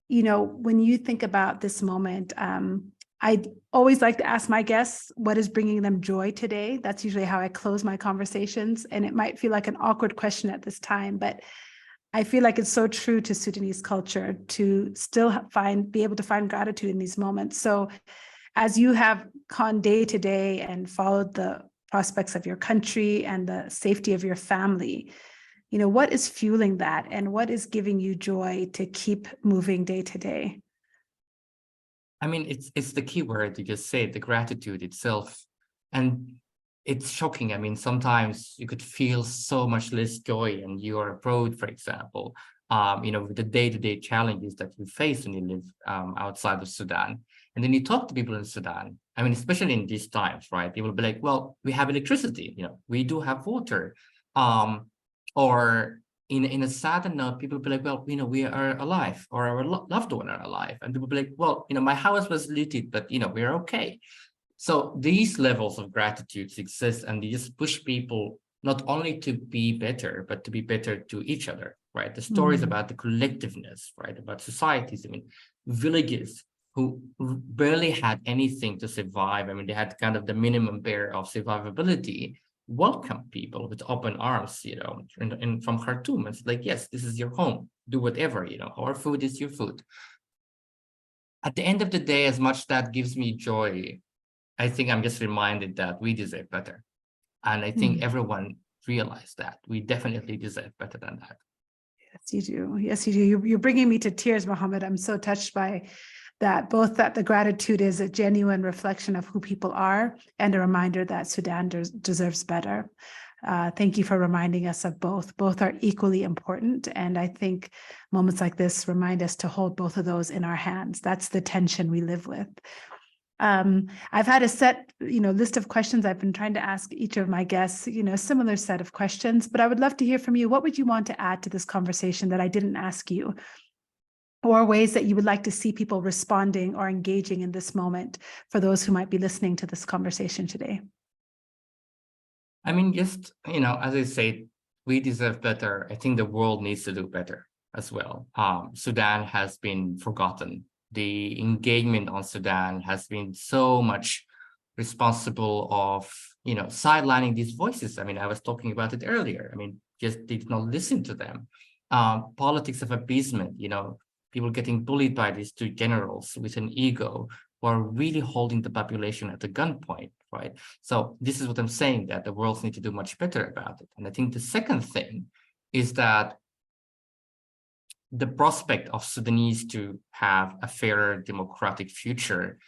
When you think about this moment, I always like to ask my guests, what is bringing them joy today? That's usually how I close my conversations. And it might feel like an awkward question at this time, but I feel like it's so true to Sudanese culture to still be able to find gratitude in these moments. So as you have gone day to day and followed the prospects of your country and the safety of your family, what is fueling that, and what is giving you joy to keep moving day to day? I mean, it's the key word you just said, the gratitude itself. And it's shocking. I mean, sometimes you could feel so much less joy and you are abroad, for example, with the day-to-day challenges that you face when you live outside of Sudan. And then you talk to people in Sudan. I mean, especially in these times, right? They will be like, well, we have electricity, we do have water. Or in a sad note, people will be like, well, we are alive, or our loved one are alive. And people will be like, well, my house was looted, but, we're okay. So these levels of gratitude exist, and they just push people not only to be better, but to be better to each other, right? The stories about the collectiveness, right? About societies, villages who barely had anything to survive. They had kind of the minimum bare of survivability, welcome people with open arms, and from Khartoum. It's like, yes, this is your home. Do whatever, our food is your food. At the end of the day, as much that gives me joy, I think I'm just reminded that we deserve better. And I think everyone realized that we definitely deserve better than that. Yes, you do. Yes, you do. You're bringing me to tears, Mohamed. I'm so touched by that, both that the gratitude is a genuine reflection of who people are and a reminder that Sudan deserves better. Thank you for reminding us of both. Both are equally important. And I think moments like this remind us to hold both of those in our hands. That's the tension we live with. I've had a set, list of questions I've been trying to ask each of my guests, similar set of questions, but I would love to hear from you. What would you want to add to this conversation that I didn't ask you? Or ways that you would like to see people responding or engaging in this moment for those who might be listening to this conversation today? I mean, just, as I say, we deserve better. I think the world needs to do better as well. Sudan has been forgotten. The engagement on Sudan has been so much responsible of, sidelining these voices. I mean, I was talking about it earlier. I mean, just did not listen to them. Politics of appeasement, people getting bullied by these two generals with an ego who are really holding the population at a gunpoint, right? So this is what I'm saying, that the world needs to do much better about it. And I think the second thing is that the prospect of Sudanese to have a fairer democratic future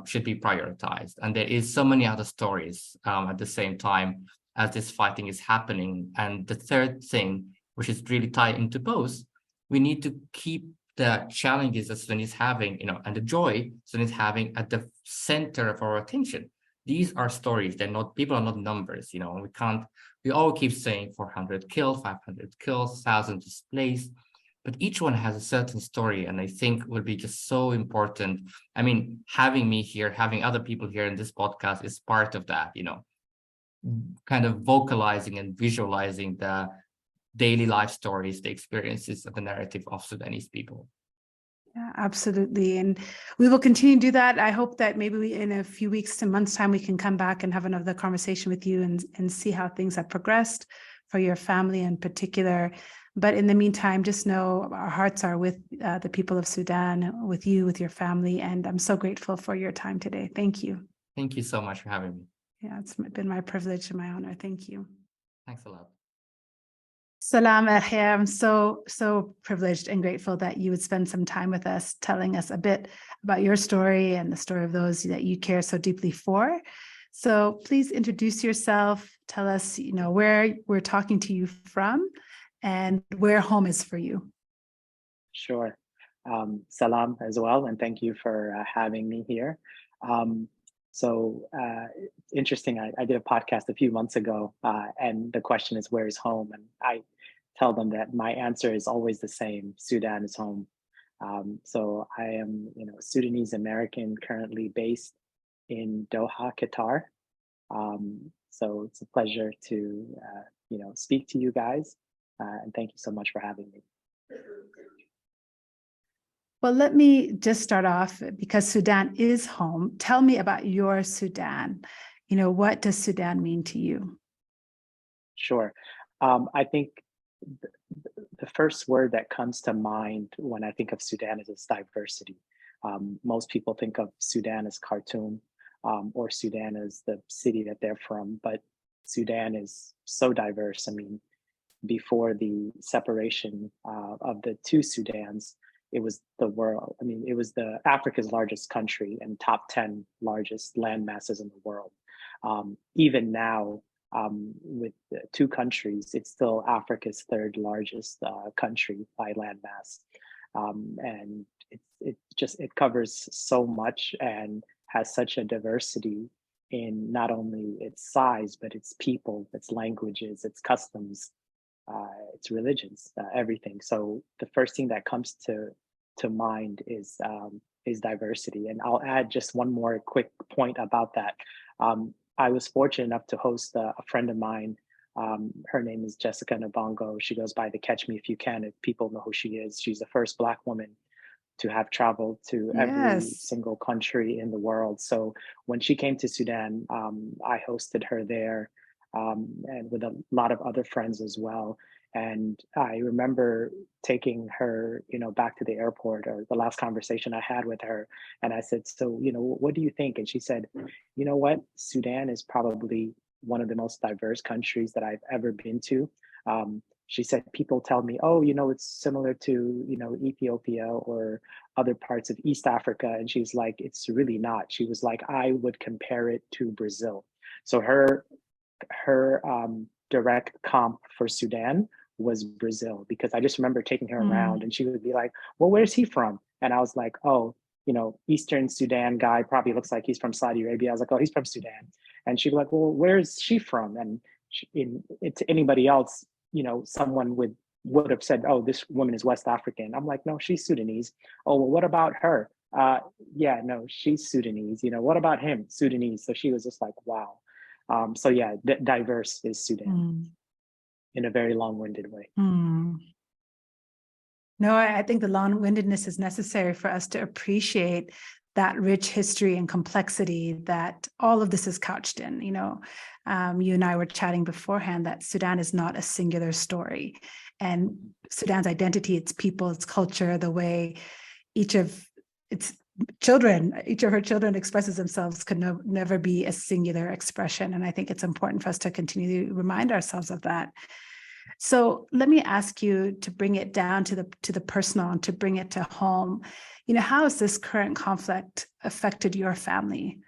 should be prioritized. And there is so many other stories at the same time as this fighting is happening. And the third thing, which is really tied into both, we need to keep the challenges that Sudan is having, and the joy Sudan is having at the center of our attention. These are stories. They're not, people are not numbers, we all keep saying 400 killed, 500 killed, 1,000 displaced, but each one has a certain story. And I think will be just so important. I mean, having me here, having other people here in this podcast is part of that, kind of vocalizing and visualizing the daily life stories, the experiences, and the narrative of Sudanese people. Yeah, absolutely. And we will continue to do that. I hope that maybe in a few weeks to months' time, we can come back and have another conversation with you and see how things have progressed for your family in particular. But in the meantime, just know our hearts are with the people of Sudan, with you, with your family. And I'm so grateful for your time today. Thank you. Thank you so much for having me. Yeah, it's been my privilege and my honor. Thank you. Thanks a lot. Salam Elkhair. I'm so privileged and grateful that you would spend some time with us, telling us a bit about your story and the story of those that you care so deeply for. So please introduce yourself. Tell us, where we're talking to you from and where home is for you. Sure. Salam as well, and thank you for having me here. Interesting. I did a podcast a few months ago, and the question is, where is home? And I tell them that my answer is always the same: Sudan is home. So I am, Sudanese American, currently based in Doha, Qatar. So it's a pleasure to, speak to you guys, and thank you so much for having me. Well, let me just start off, because Sudan is home. Tell me about your Sudan. What does Sudan mean to you? Sure. I think the first word that comes to mind when I think of Sudan is its diversity. Most people think of Sudan as Khartoum, or Sudan as the city that they're from, but Sudan is so diverse. I mean, before the separation of the two Sudans, it was the world. I mean, it was the Africa's largest country and top 10 largest land masses in the world. Even now, with the two countries, it's still Africa's third largest country by land mass. And it covers so much and has such a diversity in not only its size, but its people, its languages, its customs, its religions, everything. So the first thing that comes to mind is diversity. And I'll add just one more quick point about that. I was fortunate enough to host a friend of mine. Her name is Jessica Nabongo. She goes by the Catch Me If You Can, if people know who she is. She's the first Black woman to have traveled to every single country in the world. So when she came to Sudan, I hosted her there, and with a lot of other friends as well. And I remember taking her, back to the airport, or the last conversation I had with her. And I said, so, what do you think? And she said, you know what? Sudan is probably one of the most diverse countries that I've ever been to. She said, people tell me, oh, it's similar to, Ethiopia or other parts of East Africa. And she's like, it's really not. She was like, I would compare it to Brazil. So her direct comp for Sudan was Brazil, because I just remember taking her around and she would be like, well, where's he from? And I was like, oh, Eastern Sudan guy probably looks like he's from Saudi Arabia. I was like, oh, he's from Sudan. And she'd be like, well, where's she from? And to anybody else, someone would have said, oh, this woman is West African. I'm like, no, she's Sudanese. Oh, well, what about her? Yeah, no, she's Sudanese. What about him? Sudanese. So she was just like, wow. So yeah, diverse is Sudan in a very long-winded way. No, I think the long-windedness is necessary for us to appreciate that rich history and complexity that all of this is couched in. You and I were chatting beforehand that Sudan is not a singular story, and Sudan's identity, its people, its culture, the way each of her children expresses themselves could never be a singular expression. And I think it's important for us to continue to remind ourselves of that. So let me ask you to bring it down to the personal and to bring it to home. How has this current conflict affected your family?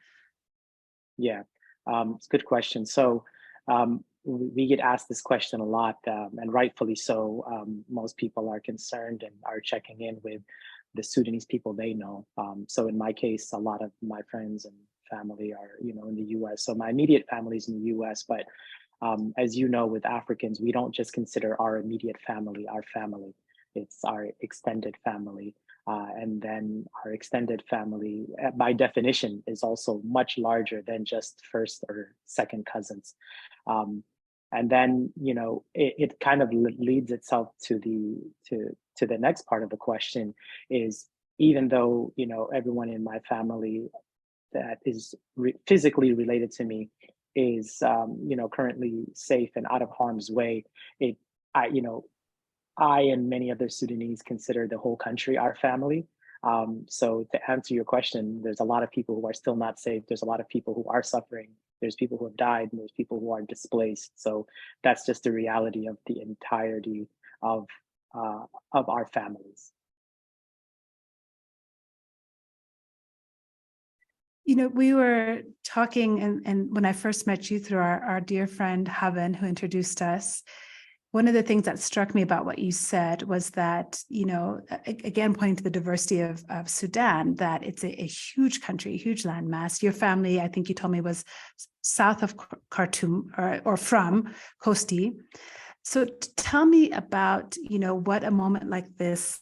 Yeah, it's a good question. So we get asked this question a lot, and rightfully so. Most people are concerned and are checking in with the Sudanese people they know. So in my case, a lot of my friends and family are, in the US. So my immediate family is in the US, but as you know, with Africans, we don't just consider our immediate family our family. It's our extended family. And then our extended family, by definition, is also much larger than just first or second cousins. And then, it kind of leads itself to the next part of the question is, even though, everyone in my family that is physically related to me is currently safe and out of harm's way, I and many other Sudanese consider the whole country our family. So to answer your question, there's a lot of people who are still not safe. There's a lot of people who are suffering. There's people who have died, and there's people who are displaced. So that's just the reality of the entirety of our families. We were talking, and when I first met you through our dear friend Habibi, who introduced us, one of the things that struck me about what you said was that, again, pointing to the diversity of Sudan, that it's a huge country, a huge landmass. Your family, I think you told me, was south of Khartoum or from Kosti. So tell me about, what a moment like this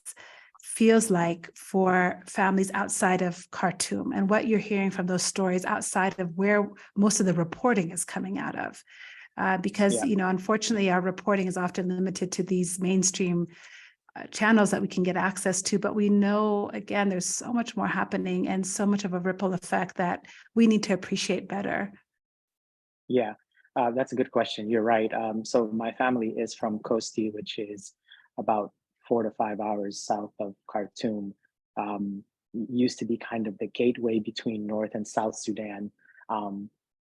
feels like for families outside of Khartoum, and what you're hearing from those stories outside of where most of the reporting is coming out of. Because, unfortunately, our reporting is often limited to these mainstream channels that we can get access to. But we know, again, there's so much more happening and so much of a ripple effect that we need to appreciate better. Yeah, that's a good question. You're right. So my family is from Kosti, which is about 4 to 5 hours south of Khartoum. Used to be kind of the gateway between North and South Sudan.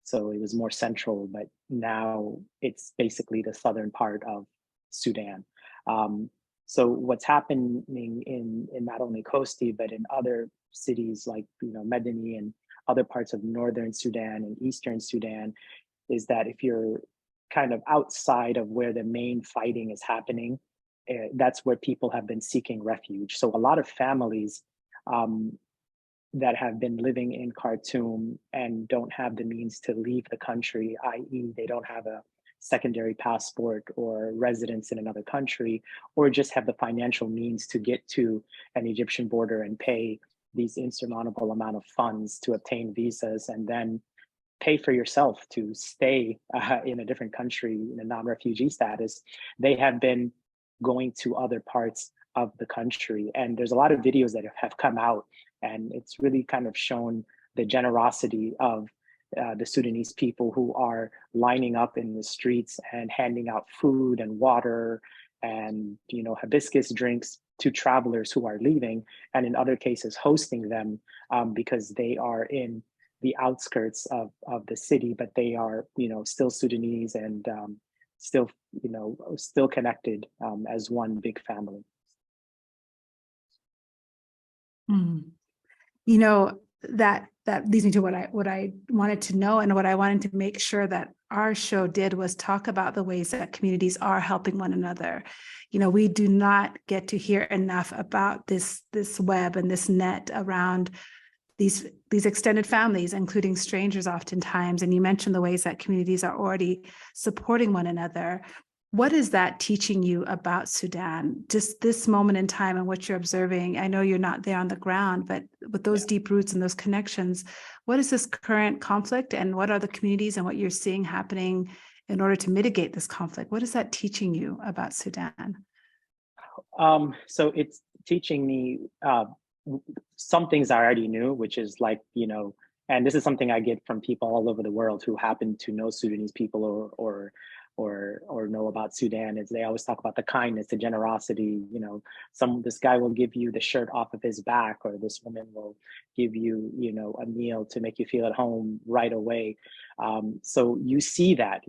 So it was more central, but now it's basically the southern part of Sudan. So what's happening in not only Kosti, but in other cities like Medini and other parts of northern Sudan and eastern Sudan, is that if you're kind of outside of where the main fighting is happening, that's where people have been seeking refuge. So a lot of families that have been living in Khartoum and don't have the means to leave the country, i.e. they don't have a secondary passport or residence in another country, or just have the financial means to get to an Egyptian border and pay these insurmountable amount of funds to obtain visas, and then pay for yourself to stay in a different country in a non-refugee status. They have been going to other parts of the country. And there's a lot of videos that have come out, and it's really kind of shown the generosity of the Sudanese people who are lining up in the streets and handing out food and water and hibiscus drinks to travelers who are leaving, and in other cases hosting them because they are in the outskirts of the city, but they are still Sudanese and still connected as one big family. that leads me to what I wanted to know, and what I wanted to make sure that our show did was talk about the ways that communities are helping one another. We do not get to hear enough about this web and this net around these extended families, including strangers oftentimes. And you mentioned the ways that communities are already supporting one another. What is that teaching you about Sudan, just this moment in time and what you're observing? I know you're not there on the ground, but with those deep roots and those connections, what is this current conflict, and what are the communities and what you're seeing happening in order to mitigate this conflict? What is that teaching you about Sudan? So it's teaching me some things I already knew, which is like, and this is something I get from people all over the world who happen to know Sudanese people or know about Sudan, is they always talk about the kindness, the generosity. This guy will give you the shirt off of his back, or this woman will give you, a meal to make you feel at home right away. So you see that,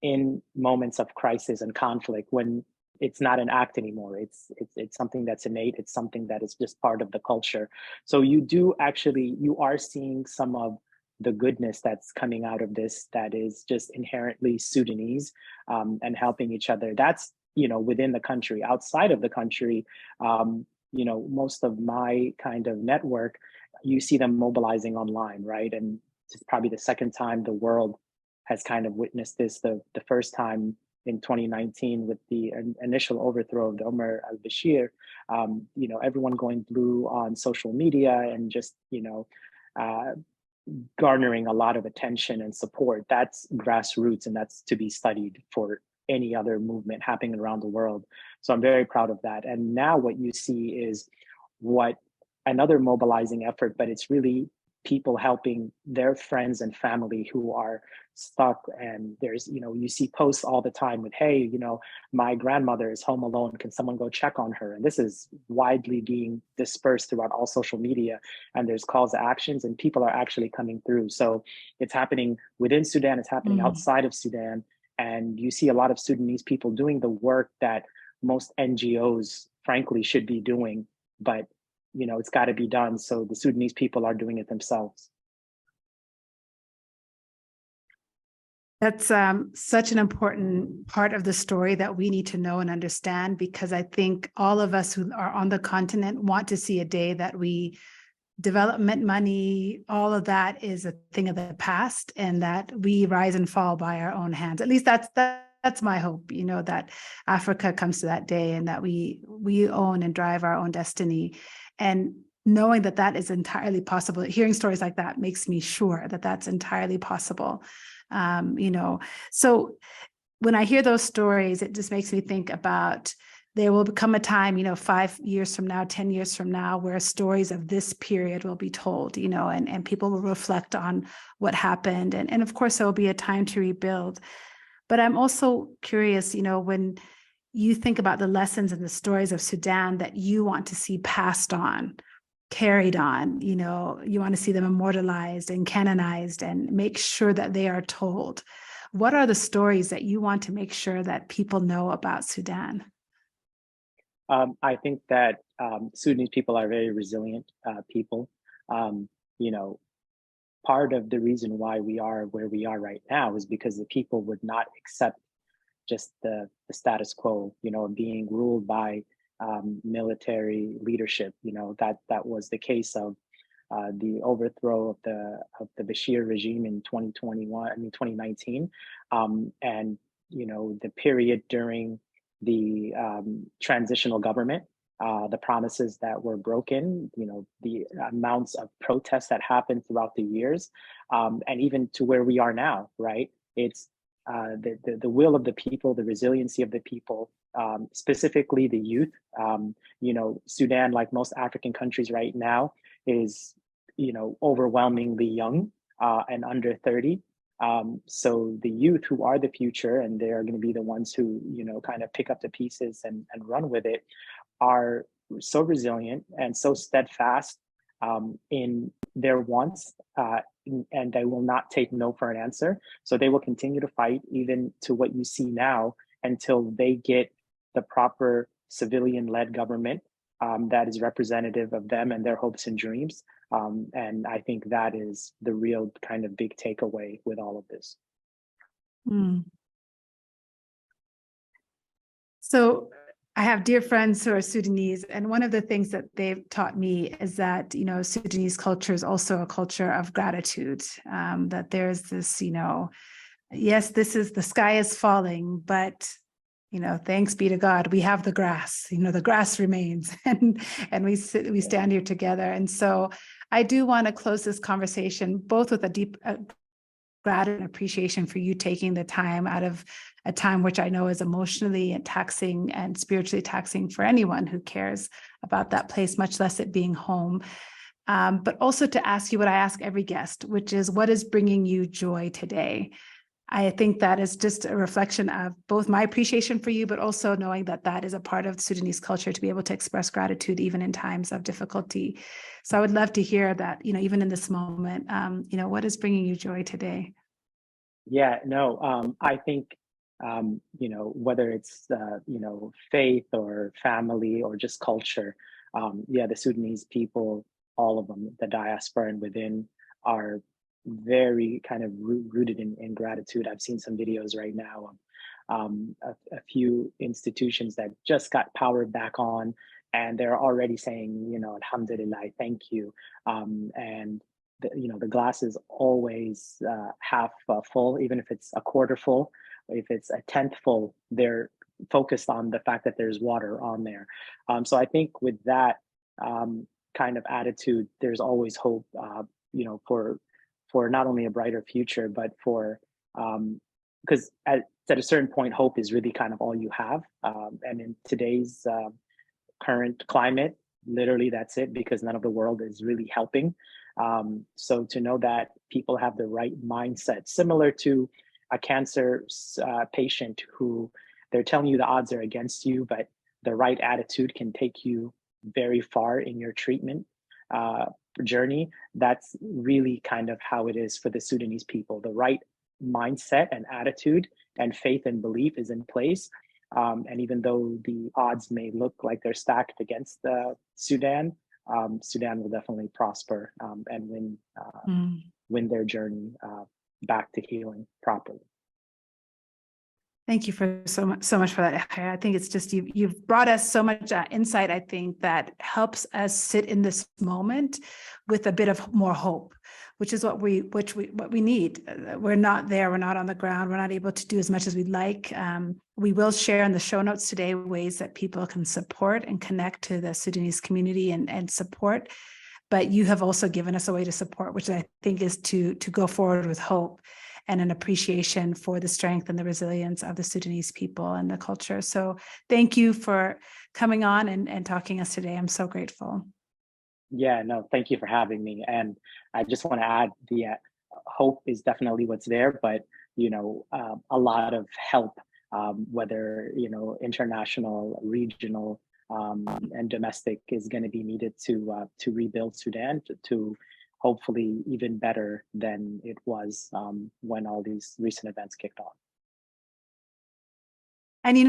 in moments of crisis and conflict, when it's not an act anymore. It's something that's innate. It's something that is just part of the culture. So you are seeing some of the goodness that's coming out of this, that is just inherently Sudanese, and helping each other. That's, within the country. Outside of the country, most of my kind of network, you see them mobilizing online, right? And it's probably the second time the world has kind of witnessed this. The first time in 2019 with the initial overthrow of the Omar al-Bashir, everyone going through on social media and just, garnering a lot of attention and support. That's grassroots, and that's to be studied for any other movement happening around the world. So I'm very proud of that. And now what you see is another mobilizing effort, but it's really people helping their friends and family who are stuck. And there's, you see posts all the time with, hey, my grandmother is home alone. Can someone go check on her? And this is widely being dispersed throughout all social media. And there's calls to actions, and people are actually coming through. So it's happening within Sudan, it's happening outside of Sudan. And you see a lot of Sudanese people doing the work that most NGOs, frankly, should be doing. But it's got to be done. So the Sudanese people are doing it themselves. That's such an important part of the story that we need to know and understand, because I think all of us who are on the continent want to see a day that development money, all of that is a thing of the past, and that we rise and fall by our own hands. At least that's my hope, that Africa comes to that day, and that we own and drive our own destiny. And knowing that that is entirely possible, hearing stories like that makes me sure that that's entirely possible. So when I hear those stories, it just makes me think about, there will become a time, 5 years from now, 10 years from now, where stories of this period will be told, and people will reflect on what happened. And of course, there will be a time to rebuild. But I'm also curious, when you think about the lessons and the stories of Sudan that you want to see passed on, carried on, you want to see them immortalized and canonized and make sure that they are told. What are the stories that you want to make sure that people know about Sudan? I think that Sudanese people are very resilient people. Part of the reason why we are where we are right now is because the people would not accept just the status quo, being ruled by military leadership. That was the case of the overthrow of the Bashir regime in 2019, and the period during the transitional government, the promises that were broken, the amounts of protests that happened throughout the years, and even to where we are now, right? It's the will of the people, the resiliency of the people, specifically the youth. Sudan, like most African countries right now, is overwhelmingly young and under 30. So the youth, who are the future, and they are going to be the ones who kind of pick up the pieces and run with it, are so resilient and so steadfast in their wants, and they will not take no for an answer. So they will continue to fight, even to what you see now, until they get the proper civilian-led government that is representative of them and their hopes and dreams. And I think that is the real kind of big takeaway with all of this. Mm. So I have dear friends who are Sudanese, and one of the things that they've taught me is that, Sudanese culture is also a culture of gratitude, that there's this, yes, the sky is falling, but, thanks be to God, we have the grass, the grass remains, and we stand here together. And so I do want to close this conversation both with a deep gratitude and appreciation for you taking the time out of a time which I know is emotionally taxing and spiritually taxing for anyone who cares about that place, much less it being home. But also to ask you what I ask every guest, which is, what is bringing you joy today? I think that is just a reflection of both my appreciation for you, but also knowing that that is a part of Sudanese culture, to be able to express gratitude even in times of difficulty. So I would love to hear that, even in this moment, what is bringing you joy today? Yeah, no, I think, whether it's, faith or family or just culture, the Sudanese people, all of them, the diaspora and within, are very kind of rooted in gratitude. I've seen some videos right now of a few institutions that just got powered back on, and they're already saying, Alhamdulillah, thank you. And the glass is always half full, even if it's a quarter full. If it's a tenth full, they're focused on the fact that there's water on there. So I think with that kind of attitude, there's always hope, for not only a brighter future, but for, because at a certain point, hope is really kind of all you have. And in today's current climate, literally that's it, because none of the world is really helping. So to know that people have the right mindset, similar to a cancer patient who they're telling you the odds are against you, but the right attitude can take you very far in your treatment journey. That's really kind of how it is for the Sudanese people. The right mindset and attitude and faith and belief is in place. And even though the odds may look like they're stacked against Sudan, Sudan will definitely prosper and win their journey back to healing properly. Thank you for so much for that, Elkhair. I think it's just you've brought us so much insight, I think, that helps us sit in this moment with a bit of more hope, which is what we need. We're not there. We're not on the ground. We're not able to do as much as we'd like. We will share in the show notes today ways that people can support and connect to the Sudanese community and support. But you have also given us a way to support, which I think is to go forward with hope and an appreciation for the strength and the resilience of the Sudanese people and the culture. So thank you for coming on and talking to us today. I'm so grateful. Yeah, no, thank you for having me. And I just want to add the hope is definitely what's there, but, a lot of help, whether, international, regional, and domestic is going to be needed to rebuild Sudan to hopefully even better than it was when all these recent events kicked off. And you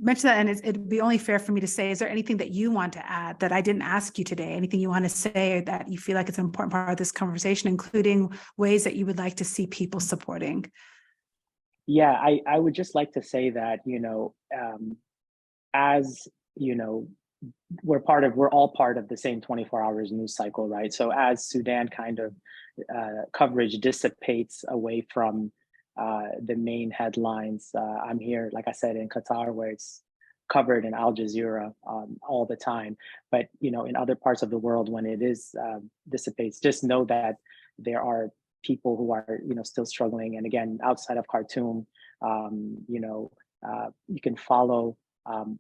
mentioned that, and it'd be only fair for me to say, is there anything that you want to add that I didn't ask you today? Anything you want to say that you feel like it's an important part of this conversation, including ways that you would like to see people supporting? Yeah, I would just like to say that, as we're all part of the same 24 hours news cycle, right? So as Sudan kind of coverage dissipates away from the main headlines, I'm here, like I said, in Qatar, where it's covered in Al Jazeera all the time. But in other parts of the world, when it is dissipates, just know that there are people who are still struggling. And again, outside of Khartoum, you can follow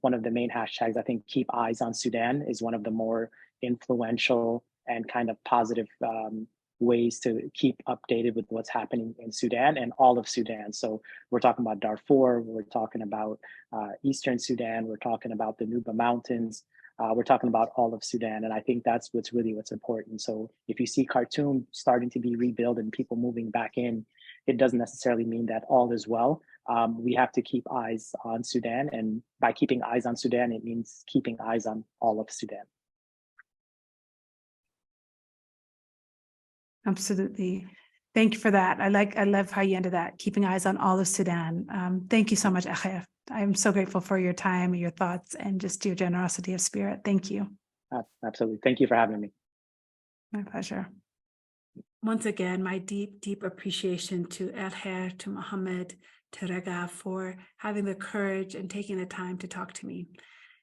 one of the main hashtags. I think "Keep Eyes on Sudan" is one of the more influential and kind of positive ways to keep updated with what's happening in Sudan and all of Sudan. So we're talking about Darfur, we're talking about Eastern Sudan, we're talking about the Nuba Mountains, we're talking about all of Sudan. And I think that's what's important. So if you see Khartoum starting to be rebuilt and people moving back in, it doesn't necessarily mean that all is well, we have to keep eyes on Sudan. And by keeping eyes on Sudan, it means keeping eyes on all of Sudan. Absolutely. Thank you for that. I love how you ended that, keeping eyes on all of Sudan. Thank you so much, Elkhair. I'm so grateful for your time and your thoughts and just your generosity of spirit. Thank you. Absolutely. Thank you for having me. My pleasure. Once again, my deep, deep appreciation to Elkhair, to Mohamed, to Raga for having the courage and taking the time to talk to me.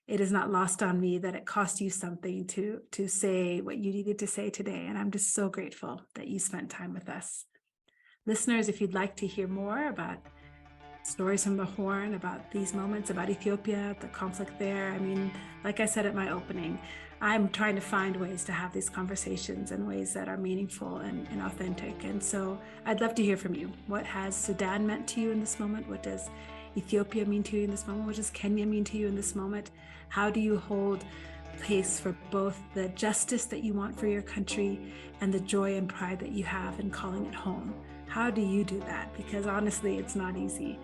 It is not lost on me that it cost you something to say what you needed to say today. And I'm just so grateful that you spent time with us. Listeners, if you'd like to hear more about stories from the Horn, about these moments, about Ethiopia, the conflict there, I mean, like I said at my opening, I'm trying to find ways to have these conversations in ways that are meaningful and authentic. And so I'd love to hear from you. What has Sudan meant to you in this moment? What does Ethiopia mean to you in this moment? What does Kenya mean to you in this moment? How do you hold place for both the justice that you want for your country and the joy and pride that you have in calling it home? How do you do that? Because honestly, it's not easy.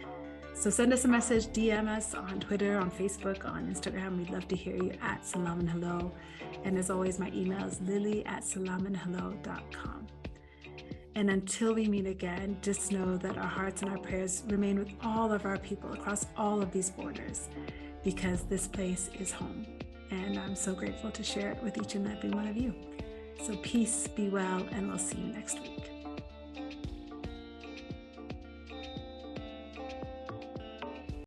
So send us a message, DM us on Twitter, on Facebook, on Instagram. We'd love to hear you at Salam and Hello. And as always, my email is lily@salamandhello.com. And until we meet again, just know that our hearts and our prayers remain with all of our people across all of these borders, because this place is home. And I'm so grateful to share it with each and every one of you. So peace, be well, and we'll see you next week.